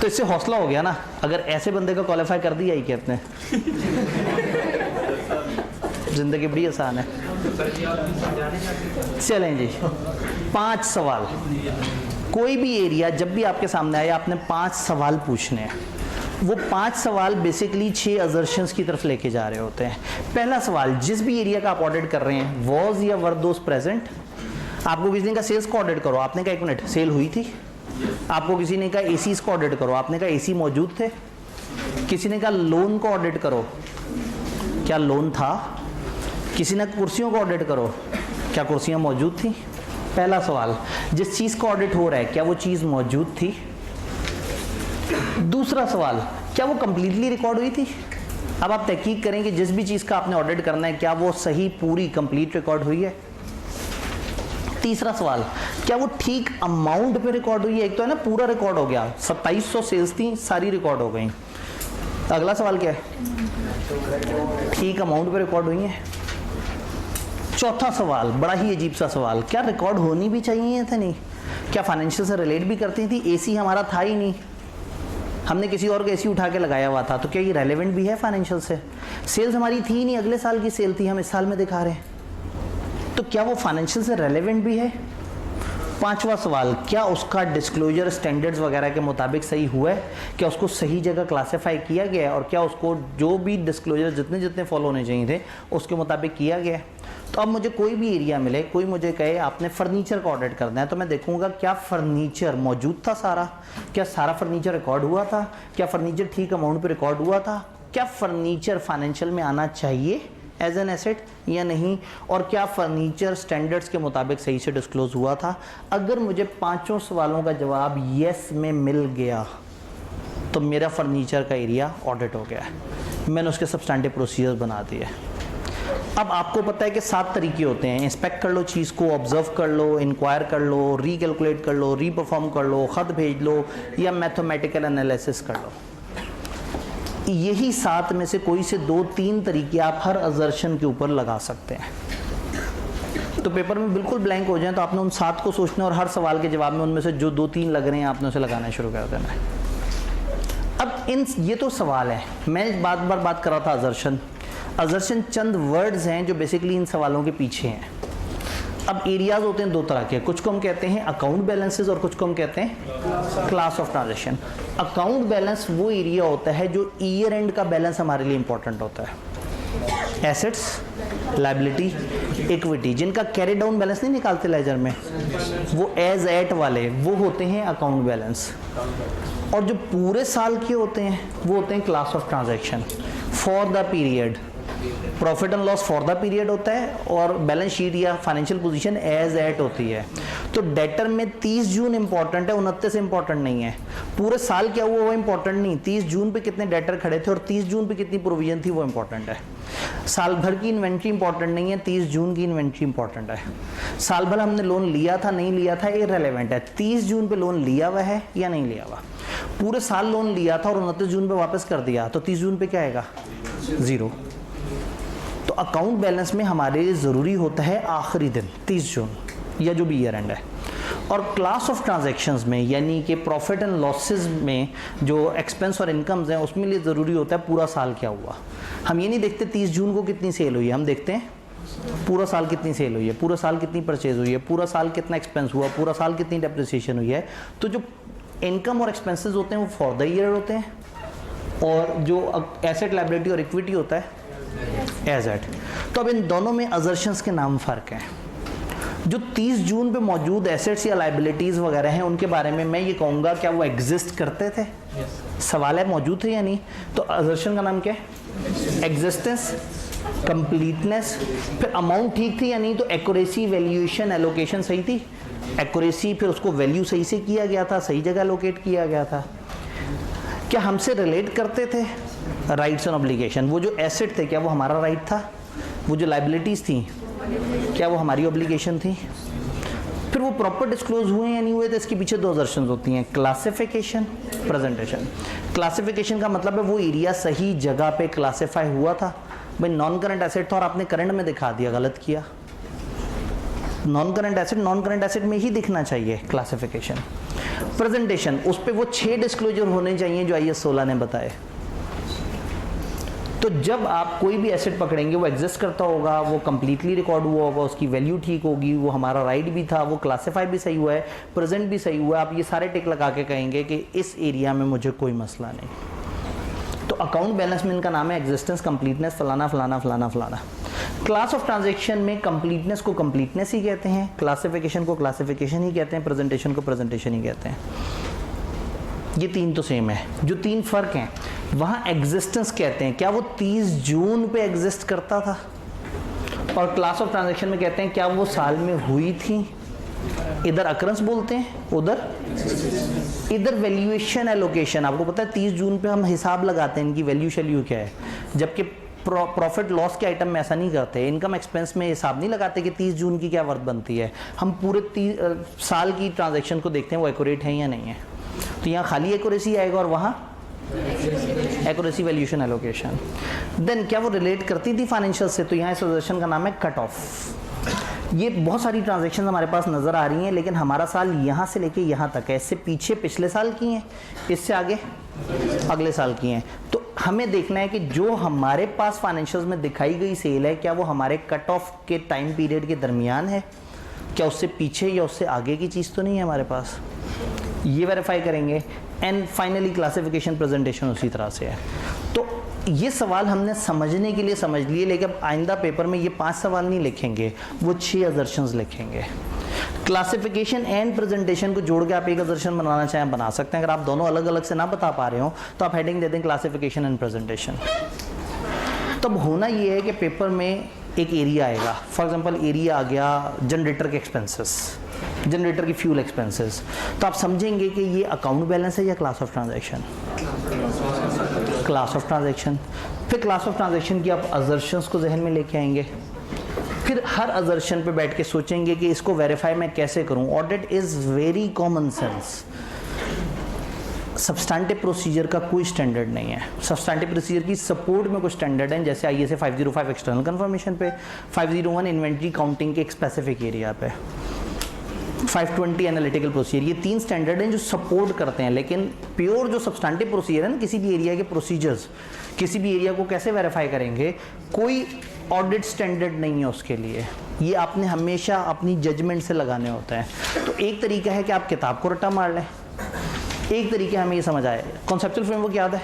तो इससे हौसला हो गया ना। अगर ऐसे बंदे को क्वालिफाई कर दिया ही कहते हैं, ज़िंदगी बड़ी आसान है। चलें जी, 5 सवाल। कोई भी एरिया जब भी आपके सामने आया, आपने 5 सवाल पूछने हैं। वो 5 सवाल बेसिकली 6 असर्शंस की तरफ लेके जा रहे होते हैं। पहला सवाल, जिस भी एरिया का आप ऑडिट कर रहे हैं, वॉज या वर दोस प्रेजेंट। आपको किसी ने कहा सेल्स को ऑडिट करो, आपने कहा 1 मिनट सेल हुई थी। आपको किसी ने कहा एसीज को ऑडिट करो, आपने कहा एसी मौजूद थे। किसी ने कहा लोन को ऑडिट करो, क्या लोन था। किसी ने कुर्सियों को ऑडिट करो, क्या कुर्सियाँ मौजूद थी। पहला सवाल, जिस चीज़ का ऑडिट हो रहा है क्या वो चीज़ मौजूद थी। दूसरा सवाल, क्या वो कंप्लीटली रिकॉर्ड हुई थी। अब आप तहकीक करें कि जिस भी चीज़ का आपने ऑडिट करना है क्या वो सही पूरी कंप्लीट रिकॉर्ड हुई है। तीसरा सवाल, क्या वो ठीक अमाउंट पे रिकॉर्ड हुई है। एक तो है ना पूरा रिकॉर्ड हो गया, 2700 सेल्स थी, सारी रिकॉर्ड हो गई। अगला सवाल क्या है, ठीक अमाउंट पे रिकॉर्ड हुई है। चौथा सवाल बड़ा ही अजीब सा सवाल, क्या रिकॉर्ड होनी भी चाहिए था नहीं, क्या फाइनेंशियल से रिलेट भी करती थी। एसी हमारा था ही नहीं, हमने किसी और का एसी उठा के लगाया हुआ था, तो क्या ये रेलेवेंट भी है फाइनेंशियल से। सेल्स हमारी थी ही नहीं, अगले साल की सेल थी, हम इस साल में दिखा रहे हैं, तो क्या वो फाइनेंशियल से रेलेवेंट भी है। पांचवा सवाल, क्या उसका डिस्क्लोजर स्टैंडर्ड्स वगैरह के मुताबिक सही हुआ है, क्या उसको सही जगह क्लासिफाई किया गया है, और क्या उसको जो भी डिस्क्लोजर जितने जितने फॉलो होने चाहिए थे उसके मुताबिक किया गया है। तो अब मुझे कोई भी एरिया मिले, कोई मुझे कहे आपने फर्नीचर का ऑडिट करना है, तो मैं देखूंगा क्या फर्नीचर मौजूद था सारा, क्या सारा फर्नीचर रिकॉर्ड हुआ था, क्या फर्नीचर ठीक अमाउंट पे रिकॉर्ड हुआ था, क्या फर्नीचर फाइनेंशियल में आना चाहिए एज एन एसेट या नहीं, और क्या फर्नीचर स्टैंडर्ड्स के मुताबिक सही से डिस्क्लोज हुआ था। अगर मुझे पांचों सवालों का जवाब यस में मिल गया तो मेरा फर्नीचर का एरिया ऑडिट हो गया है, मैंने उसके सब्सटैंटिव प्रोसीजर्स बना दिए। अब आपको पता है कि 7 तरीके होते हैं, इंस्पेक्ट कर लो चीज़ को, ऑब्जर्व कर लो, इंक्वायर कर लो, रीकैलकुलेट कर लो, रीपरफॉर्म कर लो, खत भेज लो, या मैथमेटिकल एनालिसिस कर लो। यही 7 में से कोई से 2-3 तरीके आप हर असर्शन के ऊपर लगा सकते हैं। तो पेपर में बिल्कुल ब्लैंक हो जाए तो आपने उन 7 को सोचना और हर सवाल के जवाब में उनमें से जो 2-3 लग रहे हैं आपने उसे लगाना शुरू कर देना है। अब ये तो सवाल है, मैं बात कर रहा था असर्शन। असर्शन चंद वर्ड्स हैं जो बेसिकली इन सवालों के पीछे हैं। अब एरियाज होते हैं 2 तरह के, कुछ को हम कहते हैं अकाउंट बैलेंसेस और कुछ को हम कहते हैं class of transaction. Account balance वो एरिया होता है जो ईयर एंड का बैलेंस हमारे लिए इंपॉर्टेंट होता है। एसेट्स, लायबिलिटी, इक्विटी, जिनका कैरी डाउन बैलेंस नहीं निकालते लेजर में, वो एज एट वाले वो होते हैं अकाउंट बैलेंस। और जो पूरे साल के होते हैं वो होते हैं class of transaction for the period. Profit and loss for the period होता है और बैलेंस शीट या फाइनेंशियल पोजीशन एज एट होती है। तो डेटर में 30 जून इंपॉर्टेंट है, 29 इंपॉर्टेंट नहीं है। पूरे साल क्या हुआ वो इंपॉर्टेंट नहीं, 30 जून पे कितने डेटर खड़े थे और 30 जून पे कितनी प्रोविजन थी वो इंपॉर्टेंट है। साल भर की इन्वेंट्री इंपॉर्टेंट नहीं है, 30 जून की इन्वेंट्री इंपॉर्टेंट है। साल भर हमने लोन लिया था नहीं लिया था इररिलेवेंट है, 30 जून पे लोन लिया हुआ है या नहीं लिया हुआ। पूरे साल लोन लिया था और 29 जून पे वापस कर दिया तो 30 जून पे क्या आएगा, 0। तो अकाउंट बैलेंस में हमारे लिए ज़रूरी होता है आखिरी दिन 30 जून या जो भी ईयर एंड है। और क्लास ऑफ ट्रांजैक्शंस में यानी कि प्रॉफिट एंड लॉसेस में जो एक्सपेंस और इनकम्स हैं उसमें लिए ज़रूरी होता है पूरा साल क्या हुआ। हम ये नहीं देखते 30 जून को कितनी सेल हुई है, हम देखते हैं पूरा साल कितनी सेल हुई है, पूरा साल कितनी परचेज हुई है, पूरा साल कितना एक्सपेंस हुआ, पूरा साल कितनी डेप्रिसिएशन हुई है। तो जो इनकम और एक्सपेंसेस होते हैं वो फॉर द ईयर होते हैं और जो एसेट लायबिलिटी और इक्विटी होता है एज एट। तो अब इन दोनों में असर्शंस के नाम फ़र्क हैं। जो 30 जून पे मौजूद एसेट्स या लायबिलिटीज़ वगैरह हैं उनके बारे में मैं ये कहूँगा क्या वो एग्जिस्ट करते थे, सवाल है मौजूद थे या नहीं। तो असर्शन का नाम क्या है, एग्जिस्टेंस, कंप्लीटनेस, फिर अमाउंट ठीक थी या नहीं, तो एक्यूरेसी, वैल्यूएशन, एलोकेशन सही थी। एक्यूरेसी फिर उसको वैल्यू सही से किया गया था, सही जगह लोकेट किया गया था। क्या हमसे रिलेट करते थे राइट्स एंड ऑब्लिगेशन, वो जो एसेट थे क्या वो हमारा राइट था, वो जो लायबिलिटीज़ थी क्या वो हमारी ऑब्लिगेशन थी। फिर वो प्रॉपर डिस्क्लोज हुए या नहीं हुए, तो इसके पीछे 2 असर्शंस होती हैं, क्लासिफिकेशन, प्रेजेंटेशन। क्लासिफिकेशन का मतलब है वो एरिया सही जगह पे क्लासिफाई हुआ था। भाई नॉन करंट एसेट था और आपने करंट में दिखा दिया, गलत किया। नॉन करंट एसेट में ही दिखना चाहिए क्लासिफिकेशन। प्रेजेंटेशन, उस पे वो 6 डिस्क्लोजर होने चाहिए जो IAS 16 ने बताए। तो जब आप कोई भी एसेट पकड़ेंगे वो एग्जिस्ट करता होगा, वो कंप्लीटली रिकॉर्ड हुआ होगा, उसकी वैल्यू ठीक होगी, वो हमारा राइट भी था, वो क्लासिफाई भी सही हुआ है, प्रेजेंट भी सही हुआ है, आप ये सारे टिक लगा के कहेंगे कि इस एरिया में मुझे कोई मसला नहीं। तो अकाउंट बैलेंस में इनका नाम है एग्जिस्टेंस, कंप्लीटनेस, फलाना फलाना फलाना फलाना। क्लास ऑफ ट्रांजैक्शन में कंप्लीटनेस को कंप्लीटनेस ही कहते हैं, क्लासिफिकेशन को क्लासिफिकेशन ही कहते हैं, प्रेजेंटेशन को प्रेजेंटेशन ही कहते हैं। ये 3 तो सेम है। जो 3 फर्क हैं वहाँ एग्जिस्टेंस कहते हैं क्या वो 30 जून पे एग्जिस्ट करता था, और क्लास ऑफ ट्रांजैक्शन में कहते हैं क्या वो साल में हुई थी इधर अक्रंस बोलते हैं, उधर इधर वैल्यूएशन एलोकेशन। आपको पता है 30 जून पे हम हिसाब लगाते हैं इनकी वैल्यू शैल्यू क्या है, जबकि प्रॉफिट लॉस के आइटम में ऐसा नहीं करते। इनकम एक्सपेंस में हिसाब नहीं लगाते कि 30 जून की क्या वर्थ बनती है। हम पूरे साल की ट्रांजैक्शन को देखते हैं वो एक्यूरेट है या नहीं है। तो यहाँ खाली एक्यूरेसी आएगा और वहाँ एक्यूरेसी वैल्यूएशन एलोकेशन। देन क्या वो रिलेट करती थी फाइनेंशियल से, तो यहाँ इस सजेशन का नाम है कट ऑफ। ये बहुत सारी ट्रांजैक्शन हमारे पास नज़र आ रही हैं, लेकिन हमारा साल यहाँ से लेके यहाँ तक है। इससे पीछे पिछले साल की हैं, इससे आगे अगले साल की हैं। तो हमें देखना है कि जो हमारे पास फाइनेंशियल्स में दिखाई गई सेल है, क्या वो हमारे कट ऑफ के टाइम पीरियड के दरमियान है, क्या उससे पीछे या उससे आगे की चीज़ तो नहीं है हमारे पास। ये वेरीफाई करेंगे। एंड फाइनली क्लासिफिकेशन प्रेजेंटेशन उसी तरह से है। तो ये सवाल हमने समझने के लिए समझ लिए, लेकिन आइंदा पेपर में ये 5 सवाल नहीं लिखेंगे, वो 6 अजर्शंस लिखेंगे। क्लासिफिकेशन एंड प्रेजेंटेशन को जोड़ के आप एक अजर्शन बनाना चाहें बना सकते हैं। अगर आप दोनों अलग अलग से ना बता पा रहे हो तो आप हेडिंग दे दें क्लासिफिकेशन एंड प्रेजेंटेशन। तब होना ये है कि पेपर में एक एरिया आएगा। फॉर एग्जांपल एरिया आ गया जनरेटर के एक्सपेंसेस, जनरेटर की फ्यूल एक्सपेंसेस। तो आप समझेंगे कि ये अकाउंट बैलेंस है या class of transaction, class of transaction. फिर क्लास ऑफ ट्रांजैक्शन की आप अजर्शंस को जहन में लेके आएंगे। फिर हर अजर्शन पे बैठ के सोचेंगे कि इसको वेरीफाई मैं कैसे करूं। Audit is very common sense. Substantive procedure का कोई स्टैंडर्ड नहीं है। सब्सटैंटिव प्रोसीजर की सपोर्ट में कुछ स्टैंडर्ड हैं, जैसे ISA 505 एक्सटर्नल कंफर्मेशन पे, 501 इन्वेंट्री काउंटिंग के एक स्पेसिफिक एरिया पे, 520 एनालिटिकल प्रोसीजर। ये 3 स्टैंडर्ड हैं जो सपोर्ट करते हैं। लेकिन प्योर जो सब्सटैंटिव प्रोसीजर है ना, किसी भी एरिया के प्रोसीजर्स, किसी भी एरिया को कैसे वेरीफाई करेंगे, कोई ऑडिट स्टैंडर्ड नहीं है उसके लिए। ये आपने हमेशा अपनी जजमेंट से लगाने होते हैं। तो एक तरीका है कि आप किताब को रट्टा मार लें, एक तरीके हमें ये समझ आए। कॉन्सेप्चुअल फ्रेमवर्क याद है,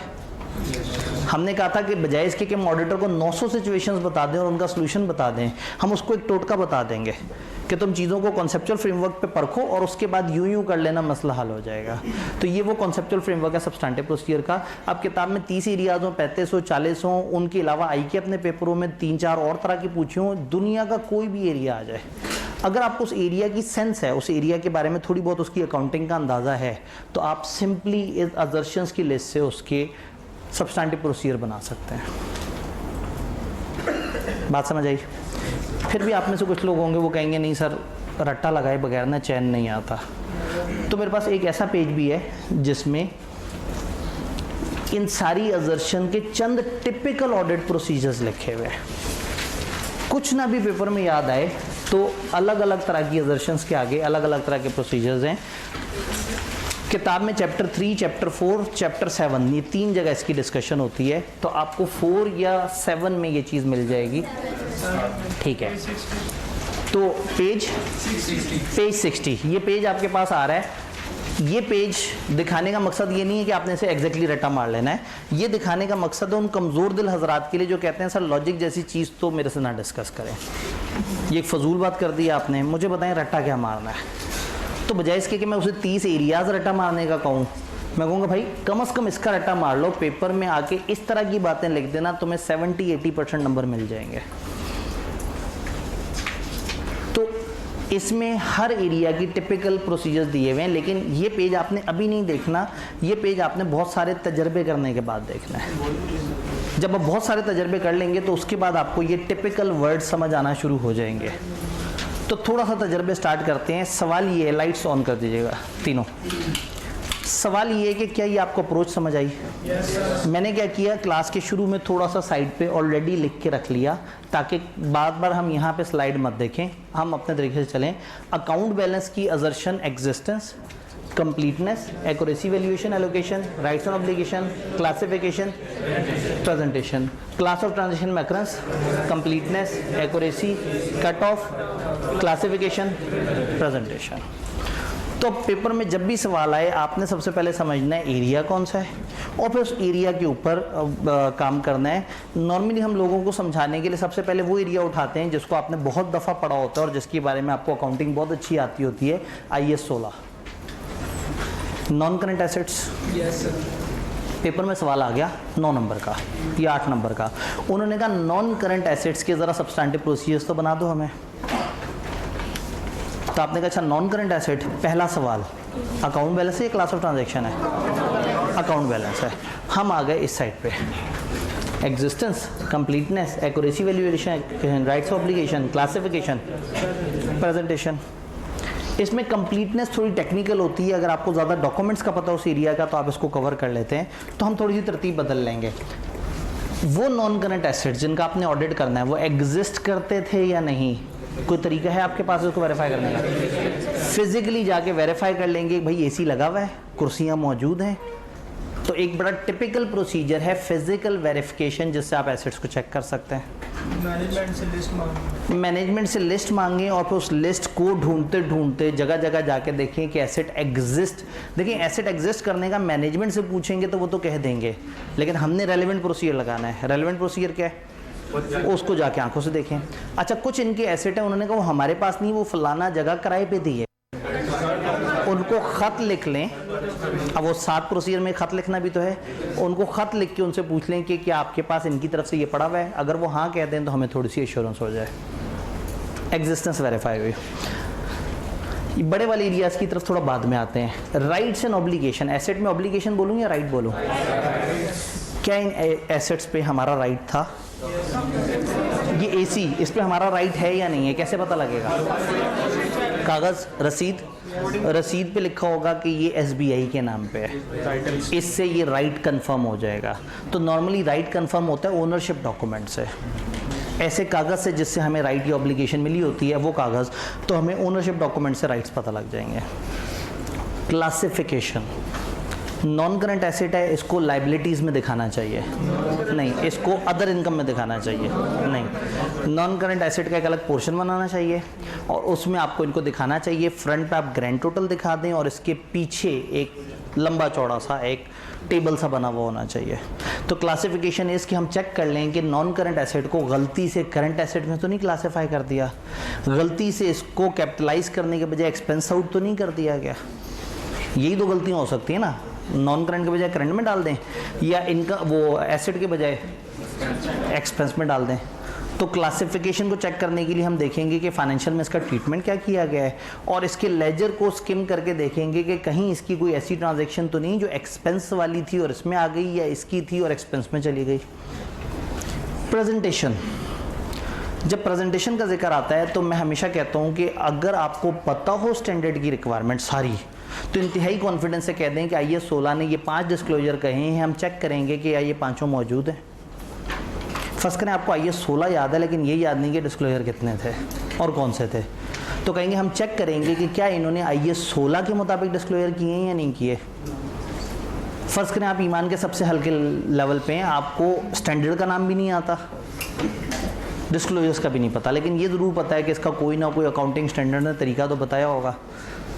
हमने कहा था कि बजाय इसके कि हम ऑडिटर को 900 सिचुएशंस बता दें और उनका सलूशन बता दें, हम उसको एक टोटका बता देंगे कि तुम चीज़ों को कॉन्सेप्चुअल फ्रेमवर्क पे परखो और उसके बाद यूं कर लेना, मसला हल हो जाएगा। तो ये वो कॉन्सेप्चुअल फ्रेमवर्क है सब्सटैंटिव प्रोसीजर का। अब किताब में 30 एरियाज हों, 35 हो, 40 हों, उनके अलावा आई के अपने पेपरों में 3-4 और तरह की पूछी हों, दुनिया का कोई भी एरिया आ जाए, अगर आपको उस एरिया की सेंस है, उस एरिया के बारे में थोड़ी बहुत उसकी अकाउंटिंग का अंदाज़ा है, तो आप सिंपली इस अजर्शंस की लिस्ट से उसके सब्सटैंटिव प्रोसीजर बना सकते हैं। बात समझ आई? फिर भी आप में से कुछ लोग होंगे वो कहेंगे नहीं सर, रट्टा लगाए बगैर ना चैन नहीं आता। तो मेरे पास एक ऐसा पेज भी है जिसमें इन सारी अजर्शन के चंद टिपिकल ऑडिट प्रोसीजर्स लिखे हुए हैं। कुछ ना भी पेपर में याद आए तो अलग अलग तरह की अजर्शंस के आगे अलग अलग तरह के प्रोसीजर्स हैं। किताब में चैप्टर 3, चैप्टर 4, चैप्टर 7 ये 3 जगह इसकी डिस्कशन होती है। तो आपको 4 या 7 में ये चीज़ मिल जाएगी, ठीक है। तो पेज 60, ये पेज आपके पास आ रहा है। ये पेज दिखाने का मकसद ये नहीं है कि आपने इसे एग्जैक्टली रट्टा मार लेना है। ये दिखाने का मकसद है उन कमज़ोर दिल हजरात के लिए जो कहते हैं सर लॉजिक जैसी चीज़ तो मेरे से ना डिस्कस करें, ये एक फजूल बात कर दी आपने, मुझे बताएं रट्टा क्या मारना है। तो बजाय इसके कि मैं उसे 30 एरियाज रट्टा मारने का कहूँ, मैं कहूँगा भाई कम से कम इसका रट्टा मार लो, पेपर में आके इस तरह की बातें लिख देना, तुम्हें 70-80% नंबर मिल जाएंगे। तो इसमें हर एरिया की टिपिकल प्रोसीजर्स दिए हुए हैं, लेकिन ये पेज आपने अभी नहीं देखना, ये पेज आपने बहुत सारे तजर्बे करने के बाद देखना है। जब आप बहुत सारे तजर्बे कर लेंगे तो उसके बाद आपको ये टिपिकल वर्ड समझ आना शुरू हो जाएंगे। तो थोड़ा सा तजर्बे स्टार्ट करते हैं। सवाल ये है, लाइट्स ऑन कर दीजिएगा तीनों। सवाल ये है कि क्या ये आपको अप्रोच समझ आई? मैंने क्या किया, क्लास के शुरू में थोड़ा सा साइड पे ऑलरेडी लिख के रख लिया ताकि बार बार हम यहाँ पे स्लाइड मत देखें, हम अपने तरीके से चलें। अकाउंट बैलेंस की assertion, existence, completeness, accuracy valuation allocation, rights and obligation, classification, presentation, class of transaction में occurrence, completeness, accuracy, cut off, classification, presentation. तो पेपर में जब भी सवाल आए आपने सबसे पहले समझना है एरिया कौन सा है और फिर उस एरिया के ऊपर काम करना है। नॉर्मली हम लोगों को समझाने के लिए सबसे पहले वो एरिया उठाते हैं जिसको आपने बहुत दफ़ा पढ़ा होता है और जिसके बारे में आपको अकाउंटिंग बहुत अच्छी आती होती है, IAS 16 non current assets. Paper में सवाल आ गया 9 नंबर का या 8 नंबर का, उन्होंने कहा नॉन करंट एसेट्स के ज़रा सब्सटैंटिव प्रोसीजर्स तो बना दो हमें। तो आपने कहा अच्छा नॉन करंट एसेट, पहला सवाल अकाउंट बैलेंस है, क्लास ऑफ ट्रांजैक्शन है, अकाउंट बैलेंस है। हम आ गए इस साइड पे, existence, completeness, accuracy, valuation, rights of obligation, classification, presentation. इसमें कंप्लीटनेस थोड़ी टेक्निकल होती है, अगर आपको ज़्यादा डॉक्यूमेंट्स का पता हो उस एरिया का तो आप इसको कवर कर लेते हैं, तो हम थोड़ी सी तरतीब बदल लेंगे। वो नॉन करंट एसेट्स जिनका आपने ऑडिट करना है वो एग्जिस्ट करते थे या नहीं, कोई तरीका है आपके पास उसको वेरीफाई करने का? फिजिकली जाके वेरीफाई कर लेंगे भाई एसी लगा हुआ है, कुर्सियाँ मौजूद हैं। तो एक बड़ा टिपिकल प्रोसीजर है फिजिकल वेरिफिकेशन, जिससे आप एसेट्स को चेक कर सकते हैं। मैनेजमेंट से लिस्ट मांगें और फिर उस लिस्ट को ढूंढते ढूंढते जगह जगह जाके देखें कि एसेट एग्जिस्ट। देखिए एसेट एग्जिस्ट करने का मैनेजमेंट से पूछेंगे तो वो तो कह देंगे, लेकिन हमने रेलेवेंट प्रोसीजर लगाना है। रेलेवेंट प्रोसीजर क्या है? उसको जाके आंखों से देखें। अच्छा कुछ इनके एसेट है, उन्होंने कहा वो हमारे पास नहीं, वो फलाना जगह किराए पे दी है, उनको खत लिख लें। अब वो 7 प्रोसीजर में खत लिखना भी तो है, उनको खत लिख के उनसे पूछ लें कि क्या आपके पास इनकी तरफ से ये पड़ा हुआ है। अगर वो हाँ कहते हैं तो हमें थोड़ी सी एश्योरेंस हो जाए, एग्जिस्टेंस वेरीफाई हुई। बड़े वाले एरियाज की तरफ थोड़ा बाद में आते हैं। राइट्स एंड ऑब्लिगेशन, एसेट में ऑब्लिगेशन बोलूँ या राइट बोलूँ? क्या इन एसेट्स पे हमारा राइट था? ये एसी, इस पे हमारा राइट है या नहीं है, कैसे पता लगेगा? कागज़, रसीद पे लिखा होगा कि ये SBI के नाम पे है, इससे ये राइट कंफर्म हो जाएगा। तो नॉर्मली राइट कंफर्म होता है ओनरशिप डॉक्यूमेंट से। ऐसे कागज़ से जिससे हमें राइट की ऑब्लिगेशन मिली होती है वो कागज़, तो हमें ओनरशिप डॉक्यूमेंट से राइट्स पता लग जाएंगे। क्लासिफिकेशन, नॉन करंट एसेट है, इसको लाइबिलिटीज़ में दिखाना चाहिए नहीं, इसको अदर इनकम में दिखाना चाहिए नहीं। नॉन करंट एसेट का एक अलग पोर्शन बनाना चाहिए और उसमें आपको इनको दिखाना चाहिए। फ्रंट पे आप ग्रैंड टोटल दिखा दें और इसके पीछे एक लंबा चौड़ा सा एक टेबल सा बना हुआ होना चाहिए। तो क्लासिफिकेशन इस कि हम चेक कर लें कि नॉन करंट एसेट को गलती से करंट एसेट में तो नहीं क्लासीफाई कर दिया, गलती से इसको कैपिटलाइज करने के बजाय एक्सपेंस आउट तो नहीं कर दिया गया। यही तो गलतियाँ हो सकती है ना, नॉन करंट के बजाय करंट में डाल दें या इनका वो एसेट के बजाय एक्सपेंस में डाल दें। तो क्लासिफिकेशन को चेक करने के लिए हम देखेंगे कि फाइनेंशियल में इसका ट्रीटमेंट क्या किया गया है और इसके लेजर को स्किम करके देखेंगे कि कहीं इसकी कोई ऐसी ट्रांजैक्शन तो नहीं जो एक्सपेंस वाली थी और इसमें आ गई, या इसकी थी और एक्सपेंस में चली गई। प्रेजेंटेशन, जब प्रेजेंटेशन का जिक्र आता है तो मैं हमेशा कहता हूँ कि अगर आपको पता हो स्टैंडर्ड की रिक्वायरमेंट सारी, तो इंतहाई कॉन्फिडेंस से कह दें कि IAS 16 ने ये 5 डिस्क्लोजर कहे हैं, हम चेक करेंगे कि ये पांचों मौजूद हैं। फर्स्ट करें आपको IAS 16 याद है लेकिन ये याद नहीं कि डिस्क्लोजर कितने थे और कौन से थे, तो कहेंगे हम चेक करेंगे कि क्या इन्होंने IAS 16 के मुताबिक डिस्क्लोजर किए हैं या नहीं किए। फर्स्ट करें आप ईमान के सबसे हल्के लेवल पे हैं, आपको स्टैंडर्ड का नाम भी नहीं आता, डिस्क्लोजर्स का भी नहीं पता, लेकिन ये ज़रूर पता है कि इसका कोई ना कोई अकाउंटिंग स्टैंडर्ड ने तरीका तो बताया होगा।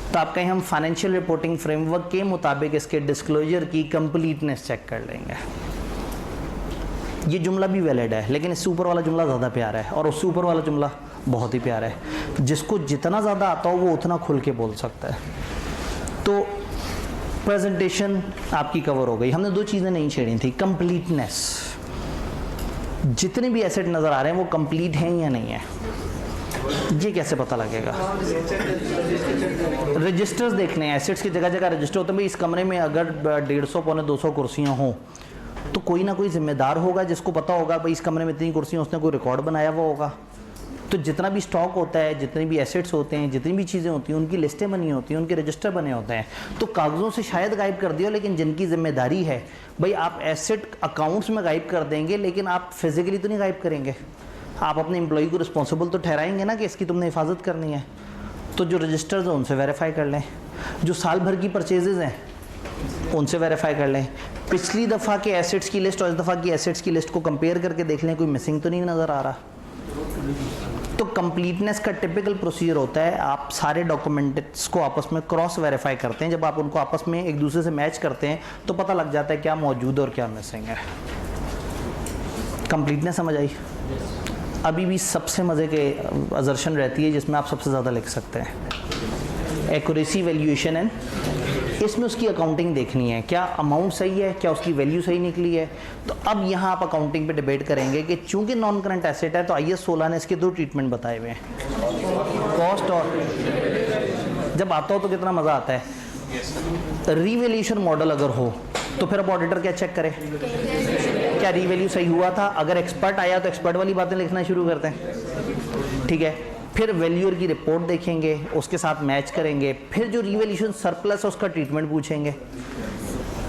तो आप कहें हम फाइनेंशियल रिपोर्टिंग फ्रेमवर्क के मुताबिक इसके डिस्क्लोजर की कंप्लीटनेस चेक कर लेंगे। ये जुमला भी वैलिड है, लेकिन इससे ऊपर वाला जुमला ज़्यादा प्यारा है और उससे ऊपर वाला जुमला बहुत ही प्यारा है। जिसको जितना ज़्यादा आता हो वो उतना खुल के बोल सकता है। तो प्रेजेंटेशन आपकी कवर हो गई। हमने 2 चीज़ें नहीं छेड़ी थी, कंप्लीटनेस, जितने भी एसेट नज़र आ रहे हैं वो कंप्लीट हैं या नहीं है, ये कैसे पता लगेगा? रजिस्टर्स देखने हैं, एसेट्स की जगह जगह रजिस्टर होते हैं। भाई इस कमरे में अगर 150 पौने 200 कुर्सियाँ हों तो कोई ना कोई जिम्मेदार होगा जिसको पता होगा भाई इस कमरे में इतनी कुर्सियाँ, उसने कोई रिकॉर्ड बनाया हुआ होगा। तो जितना भी स्टॉक होता है, जितने भी एसेट्स होते हैं, जितनी भी चीज़ें होती हैं, उनकी लिस्टें बनी होती हैं, उनके रजिस्टर बने होते हैं। तो कागज़ों से शायद गायब कर दिया, लेकिन जिनकी जिम्मेदारी है भाई आप एसेट अकाउंट्स में गायब कर देंगे, लेकिन आप फिजिकली तो नहीं गायब करेंगे। आप अपने एम्प्लॉई को रिस्पॉन्सिबल तो ठहराएंगे ना कि इसकी तुमने हिफाजत करनी है। तो जो रजिस्टर्स हैं उनसे वेरीफाई कर लें, जो साल भर की परचेजेज़ हैं उनसे वेरीफाई कर लें, पिछली दफ़ा के एसेट्स की लिस्ट और इस दफ़ा की एसेट्स की लिस्ट को कंपेयर करके देख लें कोई मिसिंग तो नहीं नज़र आ रहा। तो कंप्लीटनेस का टिपिकल प्रोसीजर होता है, आप सारे डॉक्यूमेंट्स को आपस में क्रॉस वेरीफाई करते हैं। जब आप उनको आपस में एक दूसरे से मैच करते हैं तो पता लग जाता है क्या मौजूद और क्या मिसिंग है। कंप्लीटनेस समझ आई? अभी भी सबसे मज़े के अजर्शन रहती है जिसमें आप सबसे ज़्यादा लिख सकते हैं, एक्यूरेसी, वैल्यूएशन एंड, इसमें उसकी अकाउंटिंग देखनी है, क्या अमाउंट सही है, क्या उसकी वैल्यू सही निकली है। तो अब यहाँ आप अकाउंटिंग पे डिबेट करेंगे कि चूंकि नॉन करंट एसेट है तो IAS 16 ने इसके 2 ट्रीटमेंट बताए हुए हैं, कॉस्ट और जब आता हो तो कितना मज़ा आता है। रीवैल्यूएशन मॉडल अगर हो तो फिर अब ऑडिटर क्या चेक करे, क्या रीवैल्यू सही हुआ था। अगर एक्सपर्ट आया तो एक्सपर्ट वाली बातें लिखना शुरू करते हैं, ठीक है। फिर वैल्यूअर की रिपोर्ट देखेंगे, उसके साथ मैच करेंगे, फिर जो रीवैल्यूएशन सरप्लस है उसका ट्रीटमेंट पूछेंगे।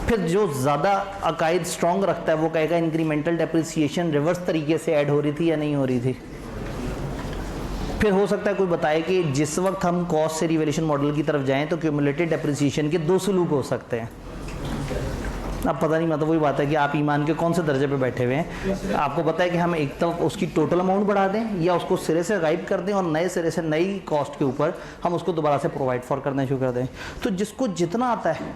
फिर जो ज़्यादा अकायद स्ट्रॉन्ग रखता है वो कहेगा इंक्रीमेंटल डेप्रिसिएशन रिवर्स तरीके से ऐड हो रही थी या नहीं हो रही थी। फिर हो सकता है कोई बताए कि जिस वक्त हम कॉस्ट से रिवैल्यूएशन मॉडल की तरफ जाएं तो क्यूमुलेटेड डेप्रिसिएशन के 2 सलूक हो सकते हैं। अब पता नहीं, मतलब वही बात है कि आप ईमान के कौन से दर्जे पे बैठे हुए हैं। आपको पता है कि हम एक तरफ उसकी टोटल अमाउंट बढ़ा दें या उसको सिरे से गायब कर दें और नए सिरे से नई कॉस्ट के ऊपर हम उसको दोबारा से प्रोवाइड फॉर करना शुरू कर दें। तो जिसको जितना आता है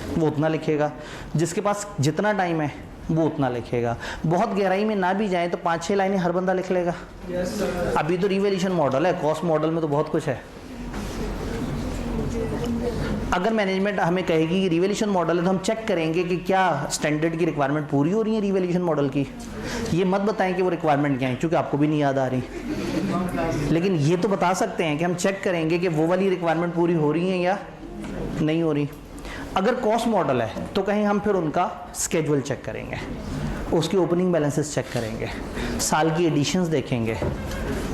वो उतना लिखेगा, जिसके पास जितना टाइम है वो उतना लिखेगा। बहुत गहराई में ना भी जाए तो 5-6 लाइनें हर बंदा लिख लेगा। अभी तो रिवैल्यूएशन मॉडल है, कॉस्ट मॉडल में तो बहुत कुछ है। अगर मैनेजमेंट हमें कहेगी कि रिवैल्यूएशन मॉडल है तो हम चेक करेंगे कि क्या स्टैंडर्ड की रिक्वायरमेंट पूरी हो रही है रिवैल्यूएशन मॉडल की। ये मत बताएं कि वो रिक्वायरमेंट क्या है, क्योंकि आपको भी नहीं याद आ रही। लेकिन ये तो बता सकते हैं कि हम चेक करेंगे कि वो वाली रिक्वायरमेंट पूरी हो रही है या नहीं हो रही। अगर कॉस्ट मॉडल है तो कहीं हम फिर उनका स्केड्यूल चेक करेंगे, उसके ओपनिंग बैलेंसेस चेक करेंगे, साल की एडिशंस देखेंगे,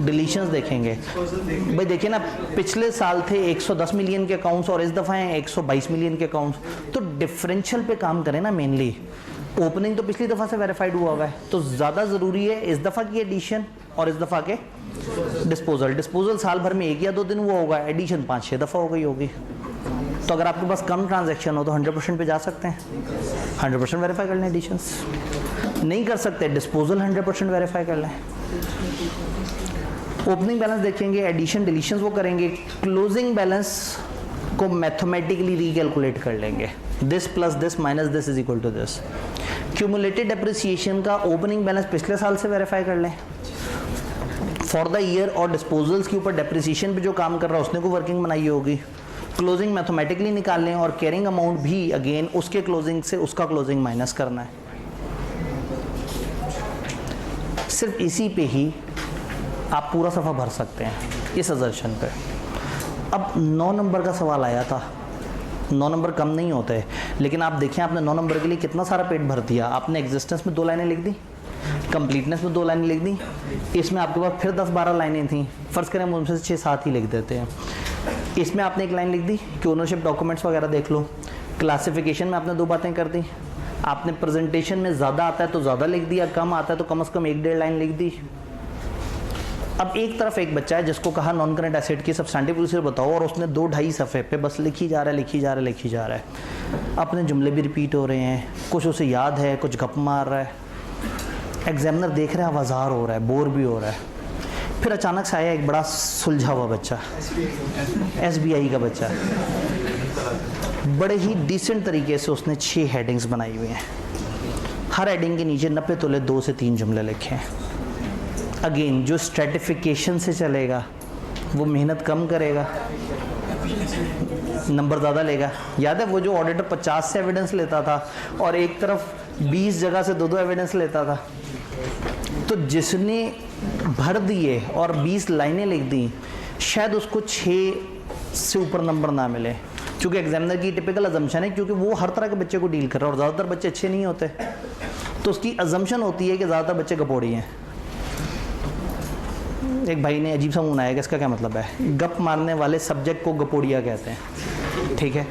डिलीशंस देखेंगे। भाई देखिए ना, पिछले साल थे 110 मिलियन के अकाउंट्स और इस दफ़ा हैं 122 मिलियन के अकाउंट्स। तो डिफरेंशियल पे काम करें ना। मेनली ओपनिंग तो पिछली दफ़ा से वेरीफाइड हुआ है, तो ज़्यादा ज़रूरी है इस दफ़ा की एडिशन और इस दफ़ा के डिस्पोजल साल भर में 1 या 2 दिन हुआ होगा, एडिशन 5-6 दफ़ा हो गई होगी। तो अगर आपके पास कम ट्रांजैक्शन हो तो 100% पे जा सकते हैं, 100% वेरीफाई कर लें। एडिशंस नहीं कर सकते, डिस्पोजल 100% वेरीफाई कर लें। ओपनिंग बैलेंस देखेंगे, एडिशन डिलीशंस वो करेंगे, क्लोजिंग बैलेंस को मैथमेटिकली रिकैलकुलेट कर लेंगे। This plus this minus this is equal to this. Cumulated depreciation का ओपनिंग बैलेंस पिछले साल से वेरीफाई कर लें फॉर द ईयर, और डिस्पोजल्स के ऊपर डेप्रिसिएशन पे जो काम कर रहा है उसने को वर्किंग बनाई होगी। क्लोजिंग मैथमेटिकली निकाल लें और कैरिंग अमाउंट भी अगेन उसके क्लोजिंग से उसका क्लोजिंग माइनस करना है। सिर्फ इसी पे ही आप पूरा सफ़ा भर सकते हैं, इस असर्शन पे। अब 9 नंबर का सवाल आया था, 9 नंबर कम नहीं होते, लेकिन आप देखें आपने 9 नंबर के लिए कितना सारा पेट भर दिया। आपने एग्जिस्टेंस में 2 लाइनें लिख दी, कंप्लीटनेस में 2 लाइनें लिख दी, इसमें आपके पास फिर 10-12 लाइनें थी। फ़र्ज़ करें हम उनसे 6-7 ही लिख देते हैं। इसमें आपने 1 लाइन लिख दी कि ओनरशिप डॉक्यूमेंट्स वगैरह देख लो। क्लासिफिकेशन में आपने 2 बातें कर दी। आपने प्रेजेंटेशन में ज़्यादा आता है तो ज़्यादा लिख दिया, कम आता है तो कम से कम 1-1.5 लाइन लिख दी। अब एक तरफ एक बच्चा है जिसको कहा नॉन करंट एसेट की सब्सटेंटिव प्रोसीजर बताओ, और उसने 2-2.5 सफ़े पे बस लिखी जा रहा है। अपने जुमले भी रिपीट हो रहे हैं, कुछ उसे याद है, कुछ गप मार रहा है। एग्जामिनर देख रहा है, आवाज़ार हो रहा है, बोर भी हो रहा है। फिर अचानक से आया एक बड़ा सुलझा हुआ बच्चा, SBI का बच्चा। बड़े ही डिसेंट तरीके से उसने 6 हेडिंग्स बनाई हुई हैं। हर हेडिंग के नीचे 90 तोले 2 से 3 जुमले लिखे हैं। अगेन जो स्ट्रेटिफिकेशन से चलेगा वो मेहनत कम करेगा, नंबर ज़्यादा लेगा। याद है वो जो ऑडिटर 50 से एविडेंस लेता था और एक तरफ 20 जगह से 2-2 एविडेंस लेता था, तो जिसने भर दिए और 20 लाइनें लिख दी शायद उसको 6 से ऊपर नंबर ना मिले, क्योंकि एग्जामिनर की टिपिकल अजम्पशन है, क्योंकि वो हर तरह के बच्चे को डील कर रहा है और ज़्यादातर बच्चे अच्छे नहीं होते, तो उसकी अजम्पशन होती है कि ज़्यादातर बच्चे गपोड़ी हैं। एक भाई ने अजीब सा मुँह बनाया कि इसका क्या मतलब है, गप मारने वाले सब्जेक्ट को गपोड़िया कहते हैं, ठीक है।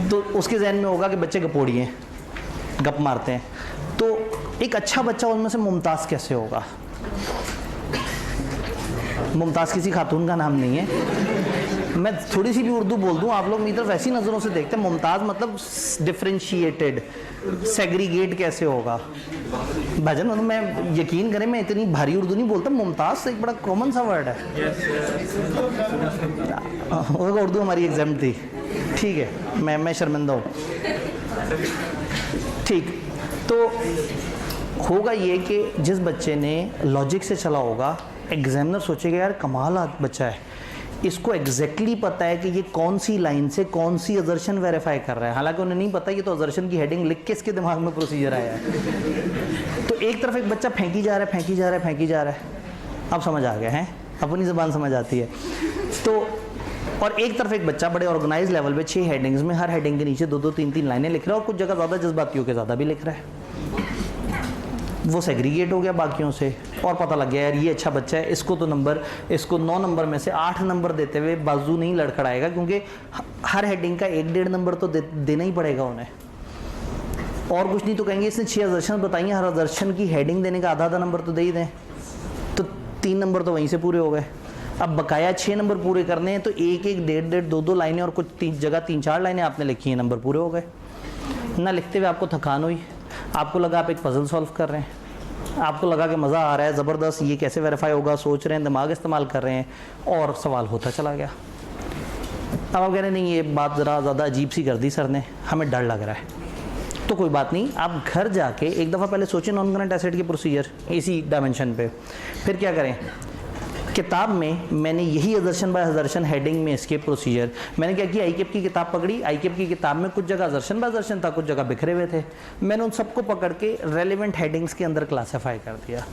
तो उसके जहन में होगा कि बच्चे गपोड़ी हैं, गप मारते हैं। तो एक अच्छा बच्चा उनमें से मुमताज़ कैसे होगा? मुमताज़ किसी खातून का नाम नहीं है। मैं थोड़ी सी भी उर्दू बोल दूं आप लोग मेरी तरफ ऐसी नज़रों से देखते हैं। मुमताज़ मतलब डिफरेंशिएटेड, सेग्रीगेट कैसे होगा भाजन? मतलब मैं यकीन करें मैं इतनी भारी उर्दू नहीं बोलता। मुमताज़ एक बड़ा कॉमन सा वर्ड है। उर्दू हमारी एग्जाम थी, ठीक है, मैं शर्मिंदा हूँ, ठीक। तो होगा ये कि जिस बच्चे ने लॉजिक से चला होगा, एग्जामिनर सोचेगा यार कमाल बच्चा है, इसको एग्जैक्टली पता है कि ये कौन सी लाइन से कौन सी अजर्शन वेरीफाई कर रहा है। हालांकि उन्हें नहीं पता ये तो अजर्शन की हेडिंग लिख के इसके दिमाग में प्रोसीजर आया है। तो एक तरफ एक बच्चा फेंकी जा रहा है। अब समझ आ गया है, अपनी ज़बान समझ आती है। तो और एक तरफ एक बच्चा बड़े ऑर्गेनाइज लेवल पे 6 हेडिंग्स में, हर हेडिंग के नीचे 2-2 3-3 लाइनें लिख रहा है और कुछ जगह ज़्यादा जज्बातियों के ज़्यादा भी लिख रहा है। वो सेग्रीगेट हो गया बाकियों से और पता लग गया यार ये अच्छा बच्चा है, इसको 9 नंबर में से 8 नंबर देते हुए बाजू नहीं लड़खड़ाएगा, क्योंकि हर हेडिंग का 1-1.5 नंबर तो देना ही पड़ेगा उन्हें। और कुछ नहीं तो कहेंगे इसने 6 अजर्शन बताइए, हर अजर्शन की हेडिंग देने का आधा नंबर तो दे ही दें, तो 3 नंबर तो वहीं से पूरे हो गए। अब बकाया 6 नंबर पूरे करने हैं तो 1-1, 1.5-1.5, 2-2 लाइनें और कुछ 3 जगह 3-4 लाइनें आपने लिखी हैं, नंबर पूरे हो गए। ना लिखते हुए आपको थकान हुई, आपको लगा आप एक पजल सॉल्व कर रहे हैं, आपको लगा कि मज़ा आ रहा है, ज़बरदस्त, ये कैसे वेरीफाई होगा, सोच रहे हैं, दिमाग इस्तेमाल कर रहे हैं, और सवाल होता चला गया। अब आप कह रहे हैं नहीं ये बात ज़रा ज़्यादा अजीब सी कर दी सर ने, हमें डर लग रहा है। तो कोई बात नहीं, आप घर जाके एक दफ़ा पहले सोचें नॉन करंट एसेट के प्रोसीजर इसी डायमेंशन पे, फिर क्या करें। किताब में मैंने यही अजर्शन बाय अजर्शन हेडिंग में इसके प्रोसीजर, मैंने क्या किया, आईकेप की किताब पकड़ी, आईकेप की किताब में कुछ जगह अजर्शन बाय अजर्शन था, कुछ जगह बिखरे हुए थे, मैंने उन सबको पकड़ के रेलिवेंट हेडिंग्स के अंदर क्लासीफाई कर दिया।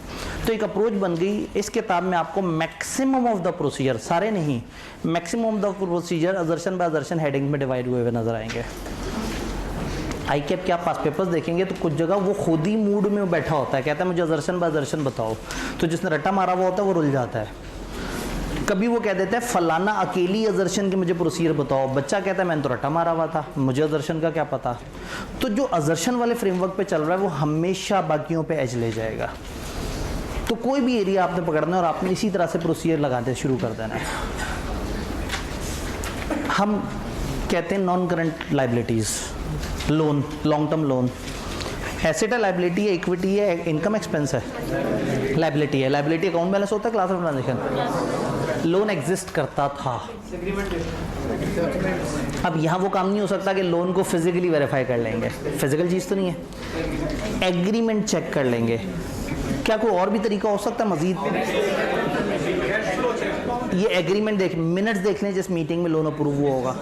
तो एक अप्रोच बन गई। इस किताब में आपको मैक्सिमम ऑफ द प्रोसीजर, सारे नहीं, maximum of the procedure assertion by assertion heading में डिवाइड हुए हुए नजर आएंगे। आईकेप के आप पास पेपर्स देखेंगे तो कुछ जगह वो खुद ही मूड में बैठा होता है, कहता है मुझे अजर्शन बाय अजर्शन बताओ, तो जिसने रट्टा मारा हुआ होता है वो रुल जाता है। कभी वो कह देता है फलाना अकेली अजर्शन के मुझे प्रोसीजर बताओ, बच्चा कहता है मैंने तो रट्टा मारा हुआ था, मुझे अजर्शन का क्या पता। तो जो अजर्शन वाले फ्रेमवर्क पे चल रहा है वो हमेशा बाकियों पे एज ले जाएगा। तो कोई भी एरिया आपने पकड़ना है और आपने इसी तरह से प्रोसीजर लगाते शुरू कर देना है। हम कहते हैं non current liabilities, loan, long term loan, asset है, लाइबिलिटी है, इक्विटी है, इनकम एक्सपेंस है, लाइबिलिटी है। लाइबिलिटी अकाउंट बैलेंस होता है, class of transaction, loan exist करता था। अब यहाँ वो काम नहीं हो सकता कि लोन को फिजिकली वेरीफाई कर लेंगे, फिजिकल चीज़ तो नहीं है, एग्रीमेंट चेक कर लेंगे। क्या कोई और भी तरीका हो सकता है मजीद? ये एग्रीमेंट देख, मिनट्स देख लें जिस मीटिंग में लोन अप्रूव हुआ होगा,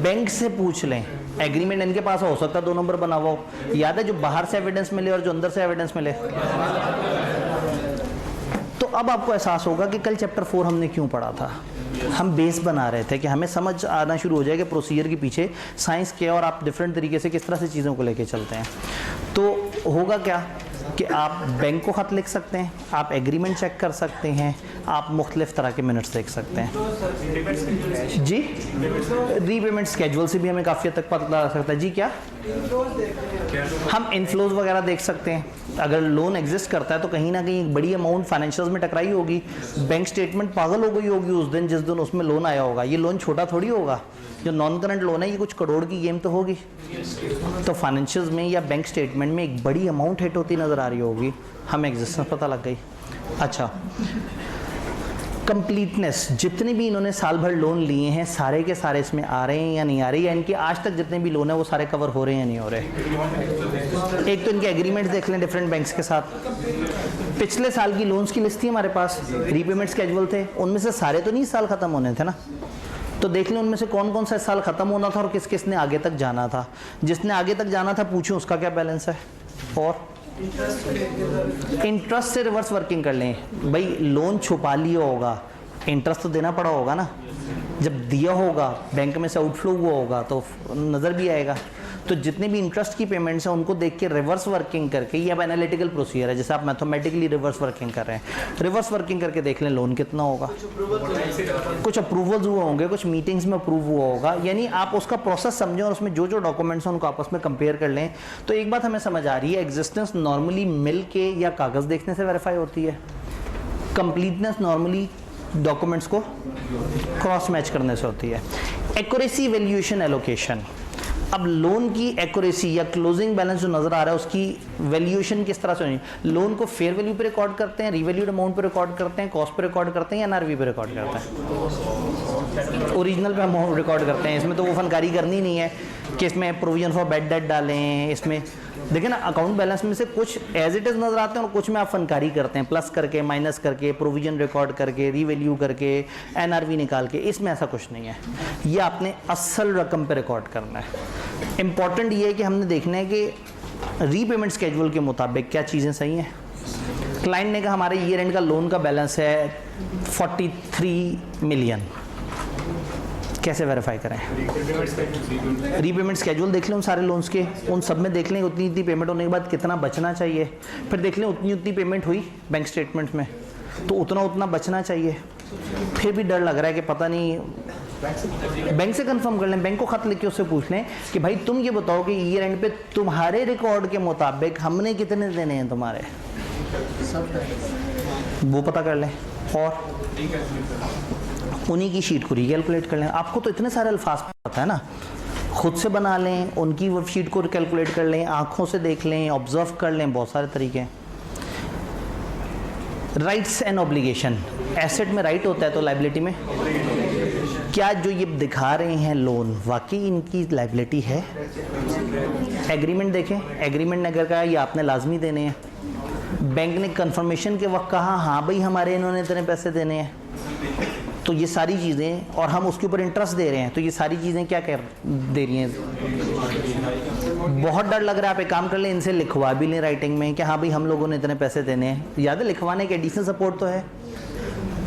बैंक से पूछ लें, एग्रीमेंट इनके पास हो सकता है 2 नंबर बना हुआ हो, याद है जो बाहर से एविडेंस मिले और जो अंदर से एविडेंस मिले। तो अब आपको एहसास होगा कि कल चैप्टर 4 हमने क्यों पढ़ा था। हम बेस बना रहे थे कि हमें समझ आना शुरू हो जाए कि प्रोसीजर के पीछे साइंस क्या और आप डिफरेंट तरीके से किस तरह से चीज़ों को लेके चलते हैं। तो होगा क्या कि आप बैंक को ख़त लिख सकते हैं, आप एग्रीमेंट चेक कर सकते हैं, आप मुख्तलिफ तरह के मिनट्स देख सकते हैं। जी, रीपेमेंट स्केड्यूल से भी हमें काफ़ी हद तक पता लगा सकता है। जी क्या, हम इनफ्लोज वगैरह देख सकते हैं। अगर लोन एग्जिस्ट करता है तो कहीं ना कहीं एक बड़ी अमाउंट फाइनेंशियल्स में टकराई होगी, बैंक स्टेटमेंट पागल हो गई होगी उस दिन जिस दिन उसमें लोन आया होगा। ये लोन छोटा थोड़ी होगा, जो नॉन करंट लोन है ये कुछ करोड़ की गेम तो होगी। तो फाइनेंशियल्स में या बैंक स्टेटमेंट में एक बड़ी अमाउंट हिट होती नज़र आ रही होगी, हमें एग्जिस्टेंस पता लग गई। अच्छा, कंप्लीटनेस, जितने भी इन्होंने साल भर लोन लिए हैं सारे के सारे इसमें आ रहे हैं या नहीं आ रहे, या इनके आज तक जितने भी लोन है वो सारे कवर हो रहे हैं या नहीं हो रहे। एक तो इनके एग्रीमेंट्स देख लें डिफरेंट बैंक्स के साथ, पिछले साल की लोन्स की लिस्ट थी हमारे पास, रीपेमेंट स्केड्यूल थे, उनमें से सारे तो नहीं साल ख़त्म होने थे ना, तो देख लें उनमें से कौन कौन सा इस साल ख़त्म होना था और किस किस ने आगे तक जाना था। जिसने आगे तक जाना था पूछें उसका क्या बैलेंस है। और इंटरेस्ट से रिवर्स वर्किंग कर लें, भाई लोन छुपा लिया होगा, इंटरेस्ट तो देना पड़ा होगा ना, जब दिया होगा बैंक में से आउटफ्लो हुआ होगा तो नज़र भी आएगा। तो जितने भी इंटरेस्ट की पेमेंट्स हैं उनको देख के रिवर्स वर्किंग करके, ये अब एनालिटिकल प्रोसीजर है जैसे आप मैथमेटिकली रिवर्स वर्किंग कर रहे हैं, रिवर्स वर्किंग करके देख लें लोन कितना होगा। कुछ अप्रूवल्स हुए होंगे, कुछ मीटिंग्स में अप्रूव हुआ होगा, यानी आप उसका प्रोसेस समझें और उसमें जो जो डॉक्यूमेंट्स हैं उनको आपस में कंपेयर कर लें। तो एक बात हमें समझ आ रही है, एग्जिस्टेंस नॉर्मली मिल के या कागज़ देखने से वेरीफाई होती है, कंप्लीटनेस नॉर्मली डॉक्यूमेंट्स को क्रॉस मैच करने से होती है। एक्यूरेसी, वैल्यूएशन, एलोकेशन, अब लोन की एक्यूरेसी या क्लोजिंग बैलेंस जो नज़र आ रहा है उसकी वैल्यूएशन किस तरह से होनी, लोन को फेयर वैल्यू पे रिकॉर्ड करते हैं, रिवैल्यूड अमाउंट पे रिकॉर्ड करते हैं, कॉस्ट पे रिकॉर्ड करते हैं या एनआरवी पे रिकॉर्ड करते हैं, ओरिजिनल पे हम रिकॉर्ड करते हैं। इसमें तो वो फनकारी करनी नहीं है कि इसमें प्रोविजन फॉर बैड डेट डालें, इसमें देखिए ना अकाउंट बैलेंस में से कुछ एज इट इज़ नज़र आते हैं और कुछ में आप फनकारी करते हैं, प्लस करके, माइनस करके, प्रोविजन रिकॉर्ड करके, रीवैल्यू करके, एनआरवी निकाल के। इसमें ऐसा कुछ नहीं है, ये आपने असल रकम पे रिकॉर्ड करना है। इम्पॉर्टेंट ये है कि हमने देखना है कि रीपेमेंट स्केड्यूल के मुताबिक क्या चीज़ें सही हैं। क्लाइंट ने कहा हमारे ईयर एंड का लोन का बैलेंस है 43 मिलियन, कैसे वेरीफाई करें? रीपेमेंट स्केड्यूल देख लें उन सारे लोन्स के, उन सब में देख लें उतनी उतनी पेमेंट होने के बाद कितना बचना चाहिए, फिर देख लें उतनी उतनी पेमेंट हुई बैंक स्टेटमेंट में तो उतना उतना बचना चाहिए। फिर भी डर लग रहा है कि पता नहीं, बैंक से कंफर्म कर लें, बैंक को खत लिख के उससे पूछ लें कि भाई तुम ये बताओ कि ईयर एंड पे तुम्हारे रिकॉर्ड के मुताबिक हमने कितने देने हैं तुम्हारे, वो पता कर लें और उन्हीं की शीट को रिकैलकुलेट कर लें। आपको तो इतने सारे अल्फाज पता है ना, खुद से बना लें, उनकी वो शीट को कैलकुलेट कर लें, आंखों से देख लें, ऑब्जर्व कर लें, बहुत सारे तरीके हैं। राइट्स एंड ऑब्लिगेशन, एसेट में राइट होता है तो लाइबिलिटी में क्या जो ये दिखा रहे हैं लोन वाकई इनकी लाइबिलिटी है? एग्रीमेंट देखें, एग्रीमेंट ने अगर कहा ये आपने लाजमी देने हैं, बैंक ने कंफर्मेशन के वक्त कहा हाँ भाई हमारे इन्होंने इतने पैसे देने हैं, तो ये सारी चीज़ें, और हम उसके ऊपर इंटरेस्ट दे रहे हैं, तो ये सारी चीज़ें क्या कर दे रही हैं? बहुत डर लग रहा है, आप एक काम कर लें, इनसे लिखवा भी लें राइटिंग में कि हाँ भाई हम लोगों ने इतने पैसे देने हैं। याद है लिखवाने के एडिशनल सपोर्ट तो है।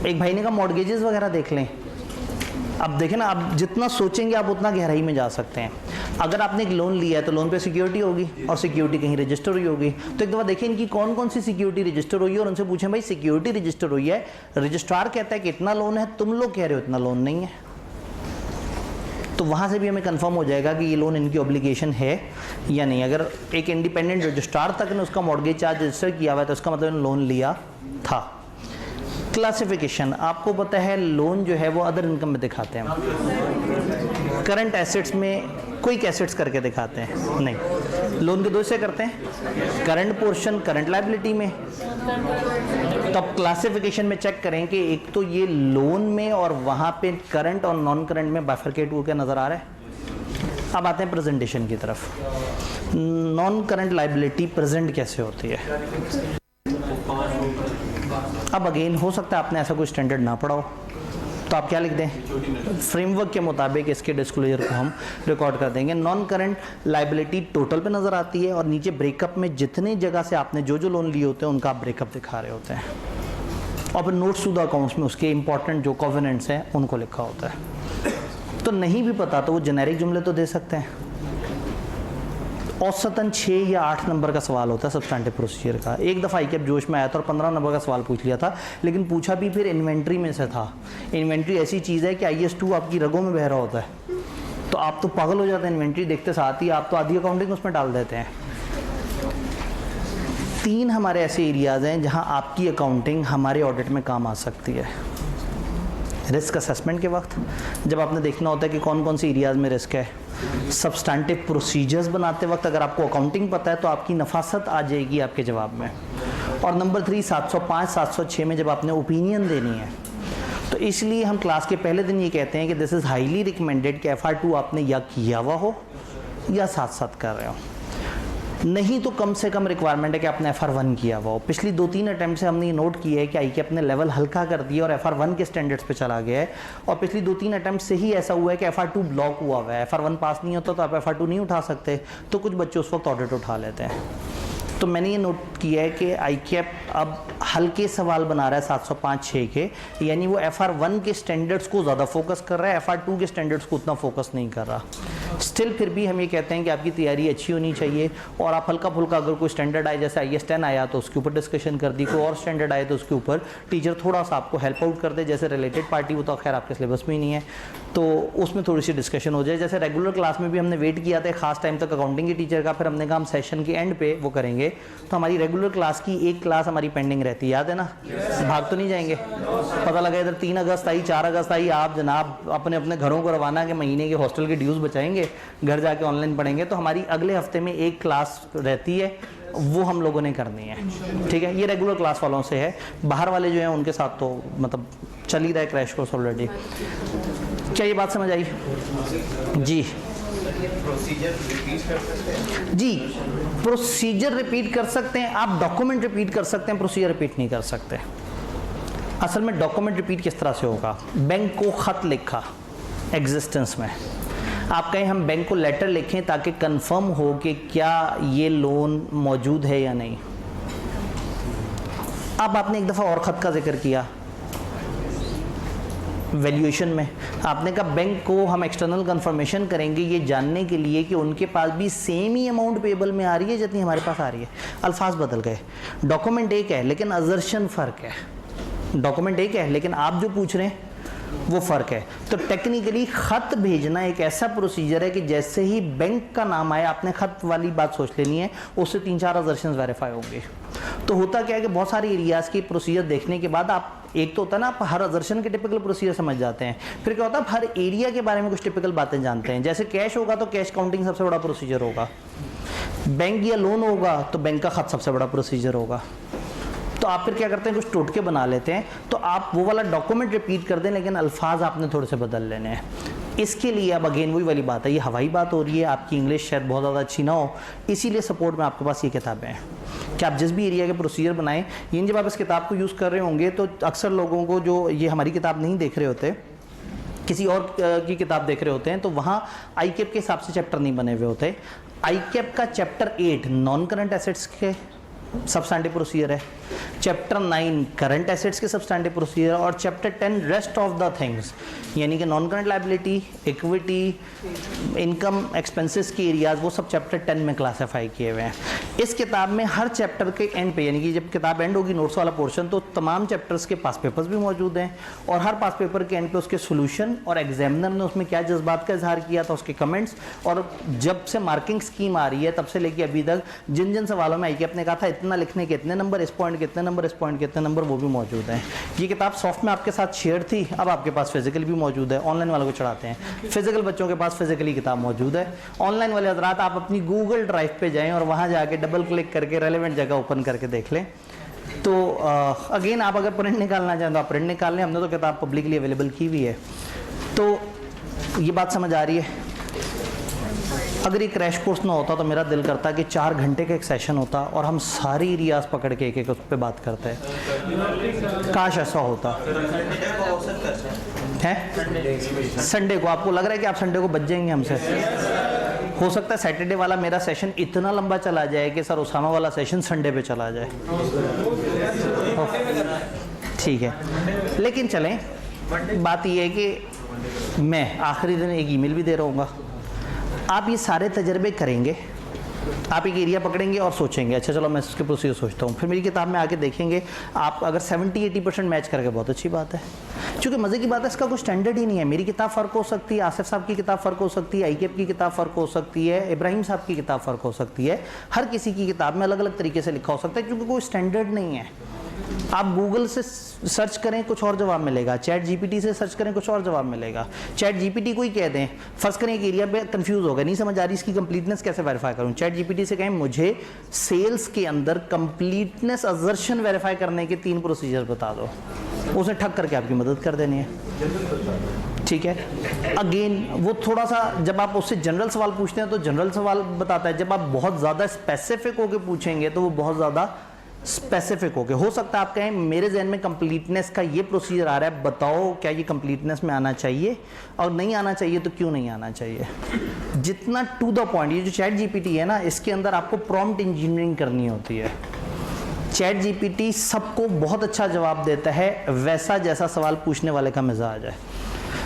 एक भाई ने कहा मॉर्गेजेस वगैरह देख लें। अब देखें ना, आप जितना सोचेंगे आप उतना गहराई में जा सकते हैं। अगर आपने एक लोन लिया है तो लोन पे सिक्योरिटी होगी और सिक्योरिटी कहीं रजिस्टर हुई होगी, तो एक दफ़ा देखें इनकी कौन कौन सी सिक्योरिटी रजिस्टर हुई है और उनसे पूछें भाई सिक्योरिटी रजिस्टर हुई है, रजिस्ट्रार कहता है कि इतना लोन है, तुम लोग कह रहे हो इतना लोन नहीं है, तो वहाँ से भी हमें कंफर्म हो जाएगा कि ये लोन इनकी ऑब्लिगेशन है या नहीं। अगर एक इंडिपेंडेंट रजिस्ट्रार तक ने उसका मॉर्गेज चार्ज रजिस्टर किया हुआ है तो उसका मतलब लोन लिया था। क्लासिफिकेशन, आपको पता है लोन जो है वो अदर इनकम में दिखाते हैं, करंट एसेट्स में क्विक एसेट्स करके दिखाते हैं नहीं, लोन के दो हिस्से करते हैं, करंट पोर्शन करंट लायबिलिटी में। तो अब क्लासिफिकेशन में चेक करें कि एक तो ये लोन में और वहाँ पे करंट और नॉन करंट में बाइफरकेट होकर नज़र आ रहा है। अब आते हैं प्रेजेंटेशन की तरफ। नॉन करंट लायबिलिटी प्रेजेंट कैसे होती है? अब अगेन हो सकता है आपने ऐसा कोई स्टैंडर्ड ना पढ़ा हो, तो आप क्या लिख दें, फ्रेमवर्क के मुताबिक इसके डिस्क्लोजर को हम रिकॉर्ड कर देंगे। नॉन करंट लायबिलिटी टोटल पे नज़र आती है और नीचे ब्रेकअप में जितने जगह से आपने जो जो लोन लिए होते हैं उनका आप ब्रेकअप दिखा रहे होते हैं, और फिर नोट्स टू द अकाउंट्स में उसके इंपॉर्टेंट जो कॉवेनेंट्स हैं उनको लिखा होता है। तो नहीं भी पता तो वो जेनेरिक जुमले तो दे सकते हैं। औसतन 6 या 8 नंबर का सवाल होता है सब्सटेंटिव प्रोसीजर का। एक दफ़ा ICAP जोश में आया था और 15 नंबर का सवाल पूछ लिया था, लेकिन पूछा भी फिर इन्वेंट्री में से था। इन्वेंट्री ऐसी चीज़ है कि IS2 आपकी रगों में बह रहा होता है, तो आप तो पागल हो जाते हैं इन्वेंट्री देखते साथ ही, आप तो आधी अकाउंटिंग उसमें डाल देते हैं। 3 हमारे ऐसे एरियाज़ हैं जहाँ आपकी अकाउंटिंग हमारे ऑडिट में काम आ सकती है। रिस्क असेसमेंट के वक्त जब आपने देखना होता है कि कौन कौन सी एरियाज़ में रिस्क है, सब्सटेंटिव प्रोसीजर्स बनाते वक्त अगर आपको अकाउंटिंग पता है तो आपकी नफासत आ जाएगी आपके जवाब में। और नंबर 3 705 706 में जब आपने ओपिनियन देनी है, तो इसलिए हम क्लास के पहले दिन ये कहते हैं कि दिस इज़ हाईली रिकमेंडेड कि FR2 आपने या किया हुआ हो या साथ साथ कर रहे हो, नहीं तो कम से कम रिक्वायरमेंट है कि आपने FR1 किया हुआ हो। पिछली 2-3 अटैम्प्ट से हमने ये नोट किया है कि ICAP ने लेवल हल्का कर दिया और FR1 के स्टैंडर्ड्स पे चला गया है, और पिछली 2-3 अटैम्प्ट से ही ऐसा हुआ है कि FR2 ब्लॉक हुआ हुआ है। FR1 पास नहीं होता तो आप FR2 नहीं उठा सकते, तो कुछ बच्चे उस वक्त ऑडिट उठा लेते हैं। तो मैंने ये नोट किया है कि ICAP अब हल्के सवाल बना रहा है 705-6 के, यानी वो FR1 के स्टैंडर्ड्स को ज़्यादा फोकस कर रहा है, FR2 के स्टैंडर्ड्स को उतना फोकस नहीं कर रहा। स्टिल फिर भी हम ये कहते हैं कि आपकी तैयारी अच्छी होनी चाहिए, और आप हल्का फुल्का अगर कोई स्टैंडर्ड आए, जैसे IS10 आया तो उसके ऊपर डिस्कशन कर दी, कोई और स्टैंडर्ड आए तो उसके ऊपर टीचर थोड़ा सा आपको हेल्प आउट कर दे, जैसे रिलेटेड पार्टी वो तो खैर आपके सिलेबस में ही नहीं है, तो उसमें थोड़ी सी डिस्कशन हो जाए। जैसे रेगुलर क्लास में भी हमने वेट किया था खास टाइम तक अकाउंटिंग के टीचर का, फिर हमने कहा हम सेशन के एंड पे वो करेंगे, तो हमारी रेगुलर क्लास की एक क्लास हमारी पेंडिंग रहती है, याद है ना? भाग तो नहीं जाएंगे? पता लगा इधर 3 अगस्त आई, 4 अगस्त आई, आप जनाब अपने अपने घरों को रवाना के महीने के हॉस्टल के ड्यूज़ बचाएंगे, घर जाके ऑनलाइन पढ़ेंगे, तो हमारी अगले हफ्ते में एक क्लास रहती है, वो हम लोगों ने करनी है, ठीक है? ये रेगुलर क्लास वालों से है, बाहर वाले जो हैं उनके साथ तो मतलब चल ही रहा है क्रैश कोर्स ऑलरेडी। क्या ये बात समझ आई? जी जी, प्रोसीजर रिपीट कर सकते हैं आप, डॉक्यूमेंट रिपीट कर सकते हैं, प्रोसीजर रिपीट नहीं कर सकते। असल में डॉक्यूमेंट रिपीट किस तरह से होगा? बैंक को खत लिखा एग्जिस्टेंस में, आप कहें हम बैंक को लेटर लिखें ताकि कंफर्म हो कि क्या ये लोन मौजूद है या नहीं। अब आपने एक दफ़ा और ख़त का जिक्र किया, वैल्यूएशन में आपने कहा बैंक को हम एक्सटर्नल कंफर्मेशन करेंगे ये जानने के लिए कि उनके पास भी सेम ही अमाउंट पेबल में आ रही है जितनी हमारे पास आ रही है। अल्फाज बदल गए, डॉक्यूमेंट एक है लेकिन अजर्शन फ़र्क है। डॉक्यूमेंट एक है लेकिन आप जो पूछ रहे हैं वो फ़र्क है। तो टेक्निकली ख़त भेजना एक ऐसा प्रोसीजर है कि जैसे ही बैंक का नाम आए आपने ख़त वाली बात सोच लेनी है, उससे 3-4 अजर्शंस वेरीफाई होंगे। तो होता क्या है कि बहुत सारे एरियाज़ की प्रोसीजर देखने के बाद आप, एक तो होता है ना आप हर अजर्शन के टिपिकल प्रोसीजर समझ जाते हैं, फिर क्या होता है आप हर एरिया के बारे में कुछ टिपिकल बातें जानते हैं। जैसे कैश होगा तो कैश काउंटिंग सबसे बड़ा प्रोसीजर होगा, बैंक या लोन होगा तो बैंक का ख़त सबसे बड़ा प्रोसीजर होगा। तो आप फिर क्या करते हैं, कुछ टोटके बना लेते हैं, तो आप वो वाला डॉक्यूमेंट रिपीट कर दें लेकिन अल्फाज आपने थोड़े से बदल लेने हैं। इसके लिए अब अगेन वही वाली बात है, ये हवाई बात हो रही है, आपकी इंग्लिश शायद बहुत ज़्यादा अच्छी ना हो, इसीलिए सपोर्ट में आपके पास ये किताबें हैं कि आप जिस भी एरिया के प्रोसीजर बनाएं। यानी जब आप इस किताब को यूज़ कर रहे होंगे तो अक्सर लोगों को जो ये हमारी किताब नहीं देख रहे होते, किसी और की किताब देख रहे होते हैं, तो वहाँ आईकेप के हिसाब से चैप्टर नहीं बने हुए होते। आईकेप का चैप्टर 8 नॉन करंट एसेट्स के सबस्टैंडिव प्रोसीजर है, चैप्टर 9 करंट एसेट्स के सबस्टैंडिव प्रोसीजर, और chapter 10 rest of the things, यानी कि non current liability, equity, income, expenses के एरियाज, वो सब चैप्टर 10 में क्लासीफाई किए हुए हैं। इस किताब में हर चैप्टर के एंड पे, यानी कि जब किताब एंड होगी नोट्स वाला पोर्शन, तो तमाम चैप्टर्स के पास पेपर्स भी मौजूद हैं, और हर पास पेपर के एंड पे उसके सोल्यूशन और एग्जामिनर ने उसमें क्या जज्बात का इजहार किया था उसके कमेंट्स, और जब से मार्किंग स्कीम आ रही है तब से लेके अभी तक जिन जिन सवालों में आईकेप ने कहा था इतना लिखने के इतने नंबर, इस पॉइंट के इतने नंबर, इस पॉइंट के इतने नंबर, वो भी मौजूद हैं। ये किताब सॉफ्ट में आपके साथ शेयर थी, अब आपके पास फिजिकल भी मौजूद है, ऑनलाइन वालों को चढ़ाते हैं। फिजिकल बच्चों के पास फिजिकली किताब मौजूद है, ऑनलाइन वाले हजरात आप अपनी गूगल ड्राइव पे जाएं और वहाँ जाके डबल क्लिक करके रेलेवेंट जगह ओपन करके देख लें। तो अगेन आप अगर प्रिंट निकालना चाहें तो आप प्रिंट निकाल लें, हमने तो किताब पब्लिकली अवेलेबल की हुई है। तो ये बात समझ आ रही है। अगर ये क्रैश कोर्स ना होता तो मेरा दिल करता है कि 4 घंटे का एक सेशन होता और हम सारी एरियाज पकड़ के एक एक उस पर बात करते हैं। काश ऐसा होता है। संडे को आपको लग रहा है कि आप संडे को बच जाएंगे हमसे? हो सकता है सैटरडे वाला मेरा सेशन इतना लंबा चला जाए कि सर उसामा वाला सेशन संडे पे चला जाए। ठीक है, लेकिन चलें, बात यह है कि मैं आखिरी दिन एक ईमेल भी दे रहा हूँ। आप ये सारे तजर्बे करेंगे, आप एक एरिया पकड़ेंगे और सोचेंगे अच्छा चलो मैं इसके प्रोसीजर सोचता हूँ, फिर मेरी किताब में आके देखेंगे आप अगर 70-80% मैच करके, बहुत अच्छी बात है। क्योंकि मज़े की बात है इसका कोई स्टैंडर्ड ही नहीं है। मेरी किताब फ़र्क हो सकती है, आसिफ साहब की किताब फ़र्क हो सकती है, आईकेप की किताब फ़र्क हो सकती है, इब्राहिम साहब की किताब फ़र्क हो सकती है, हर किसी की किताब में अलग अलग तरीके से लिखा हो सकता है, क्योंकि कोई स्टैंडर्ड नहीं है। आप गूगल से सर्च करें कुछ और जवाब मिलेगा, चैट जीपीटी से सर्च करें कुछ और जवाब मिलेगा। चैट जीपीटी को ही कह दें, फर्स्ट करें एक एरिया पे कंफ्यूज हो गए, नहीं समझ आ रही इसकी कंप्लीटनेस कैसे वेरीफाई करूं, चैट जीपीटी से कहें मुझे सेल्स के अंदर कंप्लीटनेस असर्शन वेरीफाई करने के 3 प्रोसीजर बता दो, उसे ठग करके आपकी मदद कर देनी है। ठीक है, अगेन वो थोड़ा सा जब आप उससे जनरल सवाल पूछते हैं तो जनरल सवाल बताता है, जब आप बहुत ज़्यादा स्पेसिफिक होकर पूछेंगे तो वो बहुत ज़्यादा स्पेसिफिक हो गए। हो सकता है आप कहें मेरे जहन में कंप्लीटनेस का ये प्रोसीजर आ रहा है, बताओ क्या ये कंप्लीटनेस में आना चाहिए, और नहीं आना चाहिए तो क्यों नहीं आना चाहिए। जितना टू द पॉइंट, ये जो चैट जीपीटी है ना, इसके अंदर आपको प्रॉम्प्ट इंजीनियरिंग करनी होती है। चैट जीपीटी सबको बहुत अच्छा जवाब देता है, वैसा जैसा सवाल पूछने वाले का मिजाज है।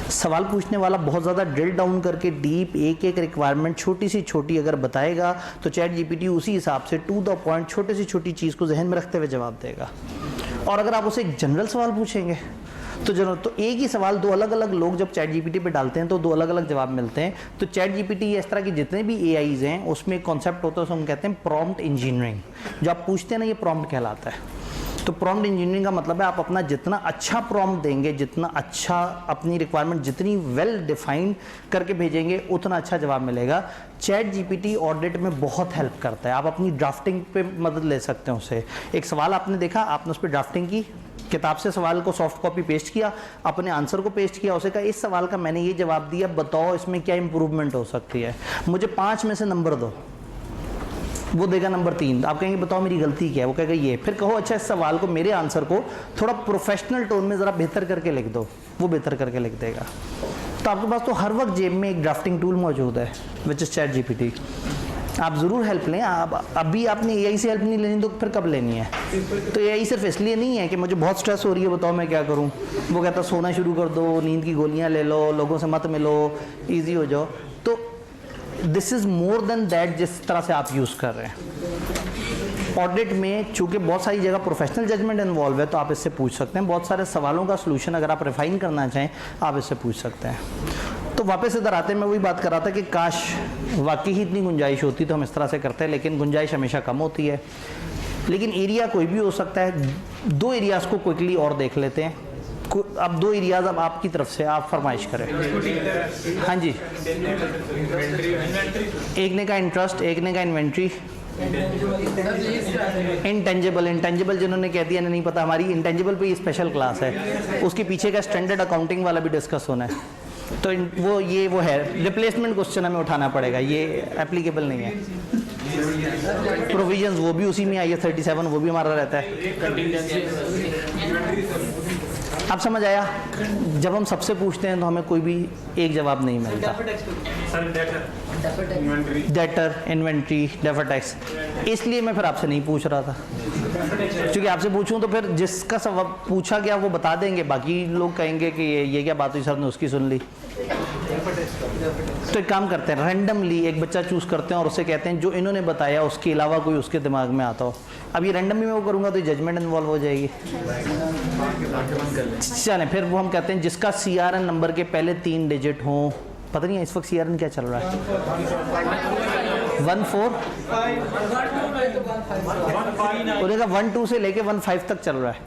सवाल पूछने वाला बहुत ज़्यादा ड्रिल डाउन करके डीप एक एक रिक्वायरमेंट छोटी सी छोटी अगर बताएगा तो चैट जीपीटी उसी हिसाब से टू द पॉइंट छोटे से छोटी चीज़ को जहन में रखते हुए जवाब देगा। और अगर आप उसे एक जनरल सवाल पूछेंगे तो एक ही सवाल 2 अलग अलग लोग जब चैट जीपीटी पे डालते हैं तो 2 अलग अलग जवाब मिलते हैं। तो चैट जीपीटी इस तरह की जितने भी एआईज हैं उसमें एक कॉन्सेप्ट होता है, उसको हम कहते हैं प्रॉम्प्ट इंजीनियरिंग। जो आप पूछते हैं ना, ये प्रॉम्प्ट कहलाता है। तो प्रॉम्प्ट इंजीनियरिंग का मतलब है आप अपना जितना अच्छा प्रॉम्प्ट देंगे, जितना अच्छा अपनी रिक्वायरमेंट जितनी वेल डिफाइंड करके भेजेंगे, उतना अच्छा जवाब मिलेगा। चैट जीपीटी ऑडिट में बहुत हेल्प करता है। आप अपनी ड्राफ्टिंग पे मदद ले सकते हैं उससे। एक सवाल आपने देखा, आपने उस पर ड्राफ्टिंग की, किताब से सवाल को सॉफ्ट कॉपी पेस्ट किया, अपने आंसर को पेस्ट किया, उसे कहा इस सवाल का मैंने ये जवाब दिया, बताओ इसमें क्या इंप्रूवमेंट हो सकती है, मुझे 5 में से नंबर दो। वो देगा नंबर 3। आप कहेंगे बताओ मेरी गलती क्या है, वो कहेगा ये। फिर कहो अच्छा इस सवाल को, मेरे आंसर को थोड़ा प्रोफेशनल टोन में ज़रा बेहतर करके लिख दो, वो बेहतर करके लिख देगा। तो आपके पास तो हर वक्त जेब में एक ड्राफ्टिंग टूल मौजूद है, विच इज़ चैट जीपीटी। आप ज़रूर हेल्प लें। आप अभी आपने एआई से हेल्प नहीं लेनी तो फिर कब लेनी है? तो एआई सिर्फ इसलिए नहीं है कि मुझे बहुत स्ट्रेस हो रही है, बताओ मैं क्या करूं। वो कहता सोना शुरू कर दो, नींद की गोलियां ले लो, लोगों से मत मिलो, इजी हो जाओ। तो this is more than that जिस तरह से आप यूज़ कर रहे हैं। ऑडिट में चूँकि बहुत सारी जगह प्रोफेशनल जजमेंट इन्वॉल्व है तो आप इससे पूछ सकते हैं। बहुत सारे सवालों का सलूशन अगर आप रिफाइन करना चाहें आप इससे पूछ सकते हैं। तो वापस इधर आते हैं, मैं वही बात कर रहा था कि काश वाकई ही इतनी गुंजाइश होती तो हम इस तरह से करते हैं, लेकिन गुंजाइश हमेशा कम होती है। लेकिन एरिया कोई भी हो सकता है। 2 एरियाज़ को क्विकली और देख लेते हैं। अब 2 एरियाज़ अब आपकी तरफ से आप फरमाइश करें। हाँ जी, एक ने कहा इंटरेस्ट, एक ने कहा इन्वेंट्री। इंटेंजिबल जिन्होंने कह दिया नहीं पता, हमारी इंटेंजिबल पे ये स्पेशल क्लास है, उसके पीछे का स्टैंडर्ड अकाउंटिंग वाला भी डिस्कस होना है। तो वो है रिप्लेसमेंट क्वेश्चन हमें उठाना पड़ेगा, ये एप्लीकेबल नहीं है। प्रोविजंस वो भी उसी में आई है 37, वो भी हमारा रहता है। अब समझ आया? जब हम सबसे पूछते हैं तो हमें कोई भी एक जवाब नहीं मिलता। Debtor, inventory, defer tax. इसलिए मैं फिर आपसे नहीं पूछ रहा था, क्योंकि आपसे पूछूं तो फिर जिसका सवाल पूछा गया वो बता देंगे, बाकी लोग कहेंगे कि ये क्या बात हुई, सर ने उसकी सुन ली। तो एक काम करते हैं, रैंडमली एक बच्चा चूज करते हैं और उसे कहते हैं जो इन्होंने बताया उसके अलावा कोई उसके दिमाग में आता हो। अब ये रैंडमली मैं वो करूँगा तो जजमेंट इन्वॉल्व हो जाएगी। चलें, फिर वो हम कहते हैं जिसका CRN नंबर के पहले 3 डिजिट हों। पता नहीं है इस वक्त CRN क्या चल रहा है? 14 उन्हें 12 से लेके 15 तक चल रहा है।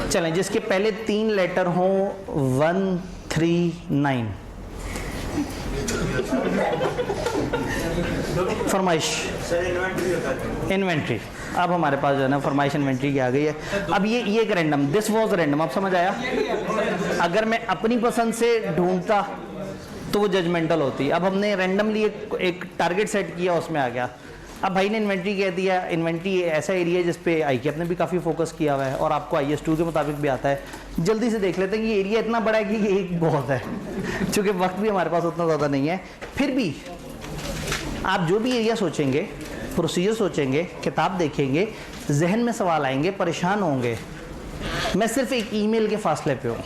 चलें, जिसके पहले 3 लेटर हों 139। फरमाइश इन्वेंट्री। अब हमारे पास जो है ना फरमाइश इन्वेंट्री की आ गई है। अब ये एक रैंडम, दिस वाज रैंडम, आप समझ आया? अगर मैं अपनी पसंद से ढूंढता तो वो जजमेंटल होती। अब हमने रैंडमली एक टारगेट सेट किया, उसमें आ गया। अब भाई ने इन्वेंट्री कह दिया। इन्वेंट्री ऐसा एरिया है जिस पे ICAP ने भी काफ़ी फोकस किया हुआ है और आपको IS2 के मुताबिक भी आता है। जल्दी से देख लेते हैं कि ये एरिया इतना बड़ा है कि ये एक बहुत है, क्योंकि वक्त भी हमारे पास उतना ज़्यादा नहीं है। फिर भी आप जो भी एरिया सोचेंगे, प्रोसीजर सोचेंगे, किताब देखेंगे, जहन में सवाल आएंगे, परेशान होंगे। मैं सिर्फ एक ईमेल के फासले पे हूँ,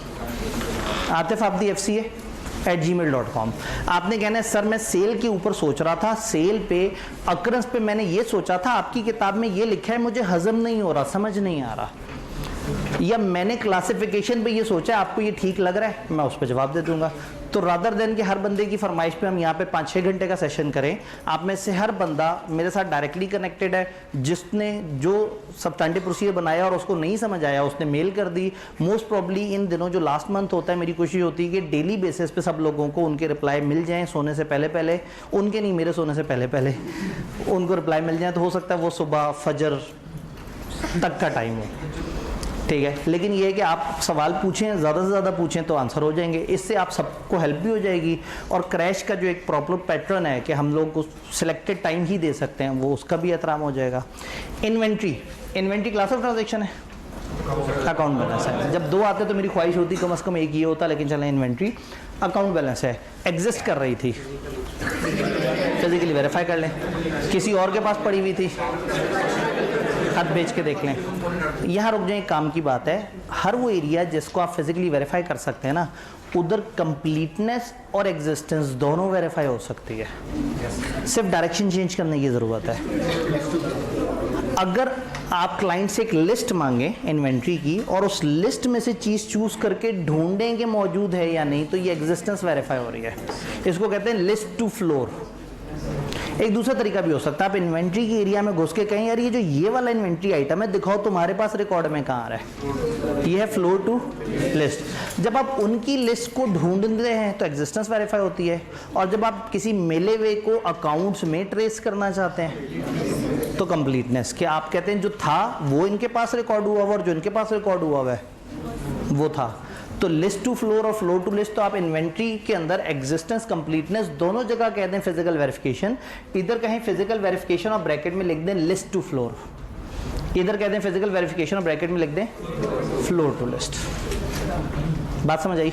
atifabdifca@gmail.com। आपने कहना है सर मैं सेल के ऊपर सोच रहा था, सेल पे अक्रंस पे मैंने ये सोचा था, आपकी किताब में ये लिखा है, मुझे हजम नहीं हो रहा, समझ नहीं आ रहा, या मैंने क्लासिफिकेशन पे ये सोचा है, आपको ये ठीक लग रहा है, मैं उस पर जवाब दे दूंगा। तो रादर देन कि हर बंदे की फरमाइश पे हम यहाँ पे 5-6 घंटे का सेशन करें, आप में से हर बंदा मेरे साथ डायरेक्टली कनेक्टेड है। जिसने जो सब्सटैंटिव प्रोसीजर बनाया और उसको नहीं समझ आया उसने मेल कर दी। मोस्ट प्रॉब्ली इन दिनों जो लास्ट मंथ होता है, मेरी कोशिश होती है कि डेली बेसिस पे सब लोगों को उनके रिप्लाई मिल जाएं सोने से पहले पहले, उनके नहीं मेरे सोने से पहले पहले उनको रिप्लाई मिल जाए। तो हो सकता है वो सुबह फजर तक का टाइम हो, ठीक है। लेकिन ये है कि आप सवाल पूछें, ज़्यादा से ज़्यादा पूछें तो आंसर हो जाएंगे। इससे आप सबको हेल्प भी हो जाएगी और क्रैश का जो एक प्रॉपर पैटर्न है कि हम लोग को सिलेक्टेड टाइम ही दे सकते हैं, वो उसका भी एहतराम हो जाएगा। इन्वेंट्री क्लास ऑफ ट्रांजेक्शन है, अकाउंट बैलेंस है। जब 2 आते तो मेरी ख्वाहिश होती कम से कम एक ये होता, लेकिन चलें इन्वेंट्री अकाउंट बैलेंस है, एग्जिस्ट कर रही थी, फिजिकली वेरीफाई कर लें, किसी और के पास पड़ी हुई थी, खत बेच के देख लें। यहाँ रुक जाए, काम की बात है। हर वो एरिया जिसको आप फिजिकली वेरीफाई कर सकते हैं ना, उधर कंप्लीटनेस और एग्जिस्टेंस दोनों वेरीफाई हो सकती है। सिर्फ डायरेक्शन चेंज करने की ज़रूरत है। अगर आप क्लाइंट से एक लिस्ट मांगें इन्वेंट्री की और उस लिस्ट में से चीज़ चूज करके ढूंढें कि मौजूद है या नहीं, तो ये एग्जिस्टेंस वेरीफाई हो रही है। इसको कहते हैं लिस्ट टू फ्लोर। एक दूसरा तरीका भी हो सकता है, आप इन्वेंट्री की एरिया में घुस के कहें यार ये वाला इन्वेंट्री आइटम है, दिखाओ तुम्हारे पास रिकॉर्ड में कहाँ आ रहा है, ये है फ्लोर टू लिस्ट। जब आप उनकी लिस्ट को ढूंढते हैं तो एग्जिस्टेंस वेरीफाई होती है, और जब आप किसी मिले हुए को अकाउंट्स में ट्रेस करना चाहते हैं तो कंप्लीटनेस, कि आप कहते हैं जो था वो इनके पास रिकॉर्ड हुआ हुआ और जो इनके पास रिकॉर्ड हुआ हुआ है वो था। तो लिस्ट टू फ्लोर और फ्लोर टू लिस्ट, तो आप इन्वेंट्री के अंदर एग्जिस्टेंस कंप्लीटनेस दोनों जगह कहते हैं फिजिकल वेरिफिकेशन। इधर कहें फिजिकल वेरिफिकेशन और ब्रैकेट में लिख दें लिस्ट टू फ्लोर, इधर कहते हैं फिजिकल वेरिफिकेशन और ब्रैकेट में लिख दें फ्लोर टू लिस्ट। बात समझ आई?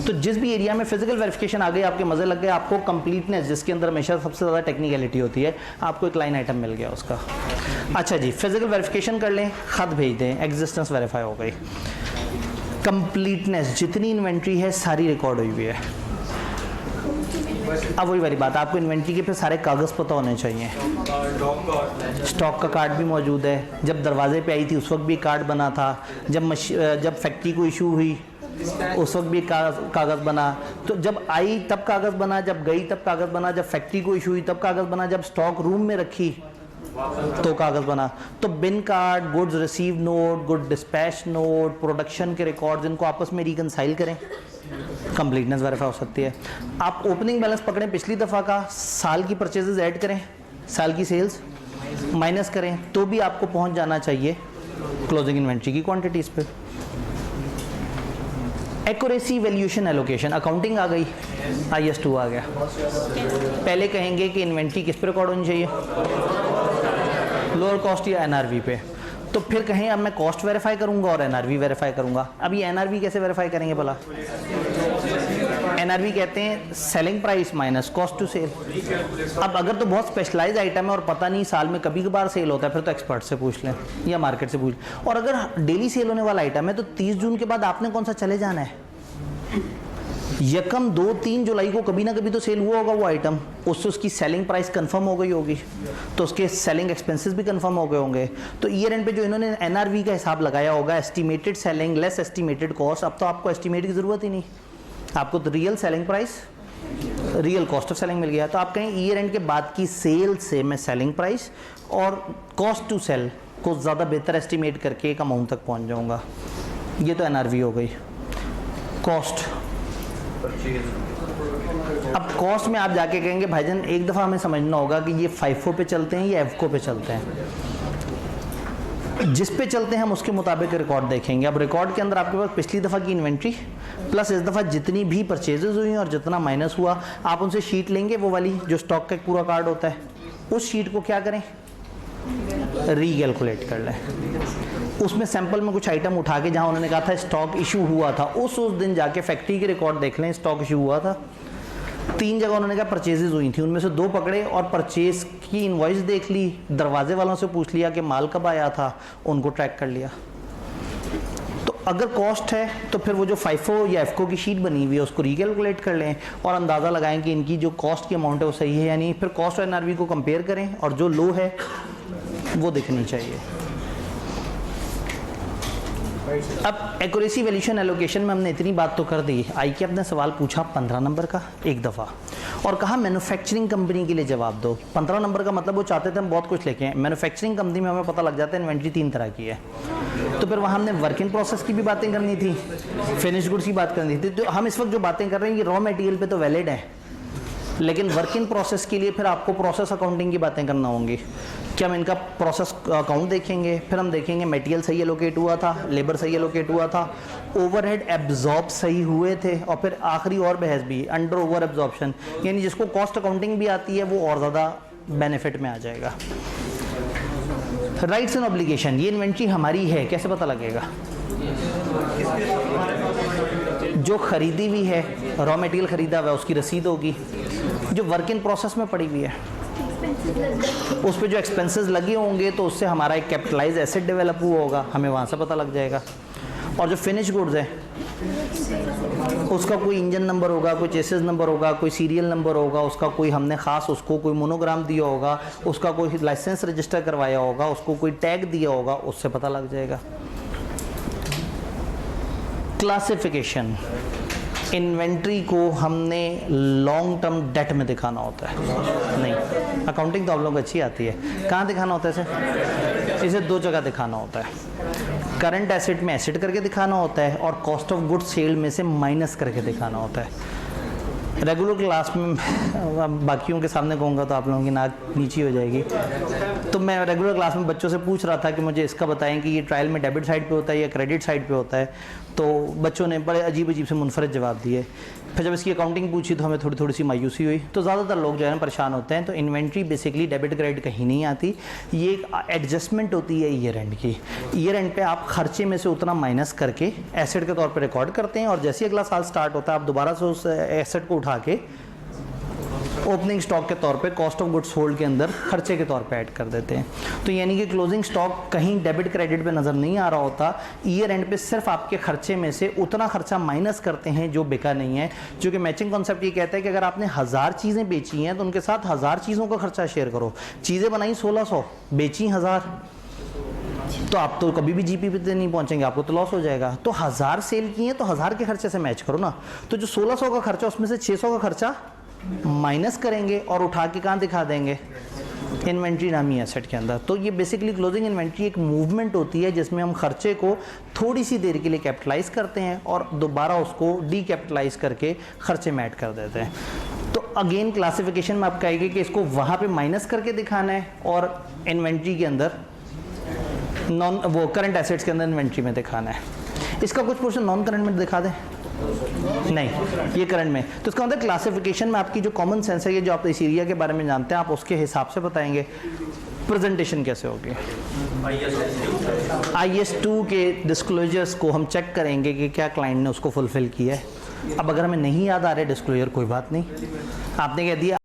तो जिस भी एरिया में फिजिकल वेरिफिकेशन आ गई, आपके मजे लग गए, आपको कंप्लीटनेस जिसके अंदर हमेशा सबसे ज़्यादा टेक्निकलिटी होती है, आपको एक लाइन आइटम मिल गया उसका। अच्छा जी, फिजिकल वेरिफिकेशन कर लें, खत भेज दें, एग्जिस्टेंस वेरीफाई हो गई। कंप्लीटनेस, जितनी इन्वेंट्री है सारी रिकॉर्ड हुई हुई है। अब वही वाली बात, आपको इन्वेंट्री के फिर सारे कागज़ पता होने चाहिए। स्टॉक का कार्ड भी मौजूद है, जब दरवाजे पे आई थी उस वक्त भी कार्ड बना था, जब फैक्ट्री को इशू हुई उस वक्त भी कागज़ बना, तो जब आई तब कागज़ बना, जब गई तब कागज़ बना, जब फैक्ट्री को इशू हुई तब कागज़ बना, जब स्टॉक रूम में रखी तो कागज़ बना। तो bin card, goods receive note, good dispatch note, production के रिकॉर्ड्स, इनको आपस में रिकंसाइल करें, कंप्लीटनेस वेरीफाई हो सकती है। आप ओपनिंग बैलेंस पकड़ें पिछली दफ़ा का, साल की परचेजेस ऐड करें, साल की सेल्स माइनस करें, तो भी आपको पहुंच जाना चाहिए क्लोजिंग इन्वेंट्री की क्वांटिटीज़ पे। एक्यूरेसी, वैल्यूएशन, एलोकेशन, अकाउंटिंग आ गई, IS2 आ गया। पहले कहेंगे कि इन्वेंट्री किस पे रिकॉर्ड होनी चाहिए, लोअर कॉस्ट या NRV पे। तो फिर कहें अब मैं कॉस्ट वेरीफाई करूंगा और NRV वेरीफाई करूंगा। अब ये NRV कैसे वेरीफाई करेंगे भला? NRV कहते हैं selling price minus cost to sell. अब अगर तो बहुत स्पेशलाइज आइटम है और पता नहीं साल में कभी कभार सेल होता है, फिर तो एक्सपर्ट से पूछ लें या मार्केट से पूछ लें। और अगर डेली सेल होने वाला आइटम है तो 30 जून के बाद आपने कौन सा चले जाना है, यकम 2-3 जुलाई को कभी ना कभी तो सेल हुआ होगा वो आइटम, उससे उसकी सेलिंग प्राइस कंफर्म हो गई होगी, तो उसके सेलिंग एक्सपेंसेस भी कंफर्म हो गए होंगे। तो ईयर एंड पे जो इन्होंने NRV का हिसाब लगाया होगा, estimated selling less estimated cost, अब तो आपको एस्टिमेट की ज़रूरत ही नहीं, आपको तो real selling price, real cost of selling मिल गया। तो आप कहें ईयर एंड के बाद की सेल से मैं सेलिंग प्राइस और कॉस्ट टू सेल को ज़्यादा बेहतर एस्टिमेट करके एक अमाउंट तक पहुँच जाऊँगा। ये तो NRV हो गई। कॉस्ट, अब कॉस्ट में आप जाके कहेंगे भाईजान एक दफ़ा हमें समझना होगा कि ये FIFO पे चलते हैं या EFCO पे चलते हैं। जिस पे चलते हैं हम उसके मुताबिक रिकॉर्ड देखेंगे। अब रिकॉर्ड के अंदर आपके पास पिछली दफ़ा की इन्वेंट्री प्लस इस दफ़ा जितनी भी परचेजेज हुई और जितना माइनस हुआ, आप उनसे शीट लेंगे, वो वाली जो स्टॉक का एक पूरा कार्ड होता है, उस शीट को क्या करें, रीकैलकुलेट कर लें। उसमें सैंपल में कुछ आइटम उठा के, जहाँ उन्होंने कहा था स्टॉक इशू हुआ था, उस दिन जाके फैक्ट्री के रिकॉर्ड देख लें, स्टॉक इशू हुआ था। 3 जगह उन्होंने कहा परचेजेज हुई थी, उनमें से 2 पकड़े और परचेज की इनवॉइस देख ली, दरवाजे वालों से पूछ लिया कि माल कब आया था, उनको ट्रैक कर लिया। तो अगर कॉस्ट है तो फिर वो जो FIFO या EFCO की शीट बनी हुई है उसको रिकैलकुलेट कर लें और अंदाज़ा लगाएं कि इनकी जो कॉस्ट की अमाउंट है वो सही है या नहीं। फिर कॉस्ट और NRV को कंपेयर करें और जो लो है वो दिखनी चाहिए। अब एक्यूरेसी, वैल्यूएशन, एलोकेशन में हमने इतनी बात तो कर दी। आई के अपने सवाल पूछा 15 नंबर का एक दफ़ा और कहा मैन्युफैक्चरिंग कंपनी के लिए जवाब दो। 15 नंबर का मतलब वो चाहते थे हम बहुत कुछ लेके आए। मैन्युफैक्चरिंग कंपनी में हमें पता लग जाता है इन्वेंट्री 3 तरह की है, तो फिर वहाँ हमने वर्क इन प्रोसेस की भी बातें करनी थी, फिनिश गुड्स की बात करनी थी। तो हम इस वक्त जो बातें कर रहे हैं ये रॉ मटेरियल पे तो वैलिड है, लेकिन वर्क इन प्रोसेस के लिए फिर आपको प्रोसेस अकाउंटिंग की बातें करना होंगी कि हम इनका प्रोसेस अकाउंट देखेंगे, फिर हम देखेंगे मटेरियल सही एलोकेट हुआ था, लेबर सही एलोकेट हुआ था, ओवरहेड एब्जॉर्ब सही हुए थे, और फिर आखिरी और बहस भी अंडर ओवर एब्जॉर्प्शन, यानी जिसको कॉस्ट अकाउंटिंग भी आती है वो और ज़्यादा बेनिफिट में आ जाएगा। राइट्स एंड ऑब्लिगेशन, ये इन्वेंट्री हमारी है कैसे पता लगेगा? जो खरीदी हुई है, रॉ मटेरियल खरीदा हुआ है, उसकी रसीद होगी। जो वर्क इन प्रोसेस में पड़ी हुई है उस पर जो एक्सपेंसेस लगे होंगे तो उससे हमारा एक कैपिटलाइज एसेट डेवलप हुआ होगा, हमें वहाँ से पता लग जाएगा। और जो फिनिश गुड्स है उसका कोई इंजन नंबर होगा, कोई चेसिस नंबर होगा, कोई सीरियल नंबर होगा, उसका कोई हमने ख़ास उसको कोई मोनोग्राम दिया होगा, उसका कोई लाइसेंस रजिस्टर करवाया होगा, उसको कोई टैग दिया होगा, उससे पता लग जाएगा। क्लासिफिकेशन, इन्वेंट्री को हमने लॉन्ग टर्म डेट में दिखाना होता है, नहीं अकाउंटिंग तो आप लोगों को अच्छी आती है। कहाँ दिखाना होता है इसे 2 जगह दिखाना होता है। करंट एसेट में एसेट करके दिखाना होता है और कॉस्ट ऑफ गुड्स सेल में से माइनस करके दिखाना होता है। रेगुलर क्लास में अब बाकियों के सामने कहूँगा तो आप लोगों की नाक नीची हो जाएगी। तो मैं रेगुलर क्लास में बच्चों से पूछ रहा था कि मुझे इसका बताएं कि ये ट्रायल में डेबिट साइड पे होता है या क्रेडिट साइड पे होता है, तो बच्चों ने बड़े अजीब अजीब से मुनफरद जवाब दिए। फिर जब इसकी अकाउंटिंग पूछी तो हमें थोड़ी सी मायूसी हुई। तो ज़्यादातर लोग जो है ना परेशान होते हैं। तो इन्वेंट्री बेसिकली डेबिट क्रेडिट कहीं नहीं आती, ये एक एडजस्टमेंट होती है ईयर एंड की। ईयर एंड पे आप खर्चे में से उतना माइनस करके एसेट के तौर पे रिकॉर्ड करते हैं, और जैसे ही अगला साल स्टार्ट होता है आप दोबारा से उस एसेट को उठा के ओपनिंग स्टॉक के तौर पे कॉस्ट ऑफ गुड्स सोल्ड के अंदर खर्चे के तौर पे ऐड कर देते हैं। तो यानी कि क्लोजिंग स्टॉक कहीं डेबिट क्रेडिट पे नज़र नहीं आ रहा होता, ईयर एंड पे सिर्फ आपके खर्चे में से उतना खर्चा माइनस करते हैं जो बिका नहीं है। जो कि मैचिंग कॉन्सेप्ट ये कहता है कि अगर आपने 1000 चीज़ें बेची हैं तो उनके साथ 1000 चीज़ों का खर्चा शेयर करो। चीज़ें बनाई 1600, बेची 1000, तो आप तो कभी भी जीपी पे नहीं पहुंचेंगे, आपको तो लॉस हो जाएगा। तो 1000 सेल किए तो 1000 के खर्चे से मैच करो ना। तो जो 1600 का खर्चा उसमें से 600 का खर्चा माइनस करेंगे और उठा के कहाँ दिखा देंगे, इन्वेंट्री नामी एसेट के अंदर। तो ये बेसिकली क्लोजिंग इन्वेंट्री एक मूवमेंट होती है जिसमें हम खर्चे को थोड़ी सी देर के लिए कैपिटलाइज करते हैं और दोबारा उसको डीकैपिटलाइज करके खर्चे में ऐड कर देते हैं। तो अगेन क्लासिफिकेशन में आप कहेंगे कि इसको वहाँ पे माइनस करके दिखाना है और इन्वेंट्री के अंदर वो करंट एसेट्स के अंदर इन्वेंट्री में दिखाना है। इसका कुछ पोर्शन नॉन करंट में दिखा दें, नहीं ये करंट में। तो इसका मतलब क्लासिफिकेशन में आपकी जो कॉमन सेंस है, ये जो आप इस एरिया के बारे में जानते हैं, आप उसके हिसाब से बताएंगे प्रेजेंटेशन कैसे होगी। IS2 के डिस्क्लोजर्स को हम चेक करेंगे कि क्या क्लाइंट ने उसको फुलफिल किया है। अब अगर हमें नहीं याद आ रहा है डिस्क्लोजर, कोई बात नहीं, आपने कह दिया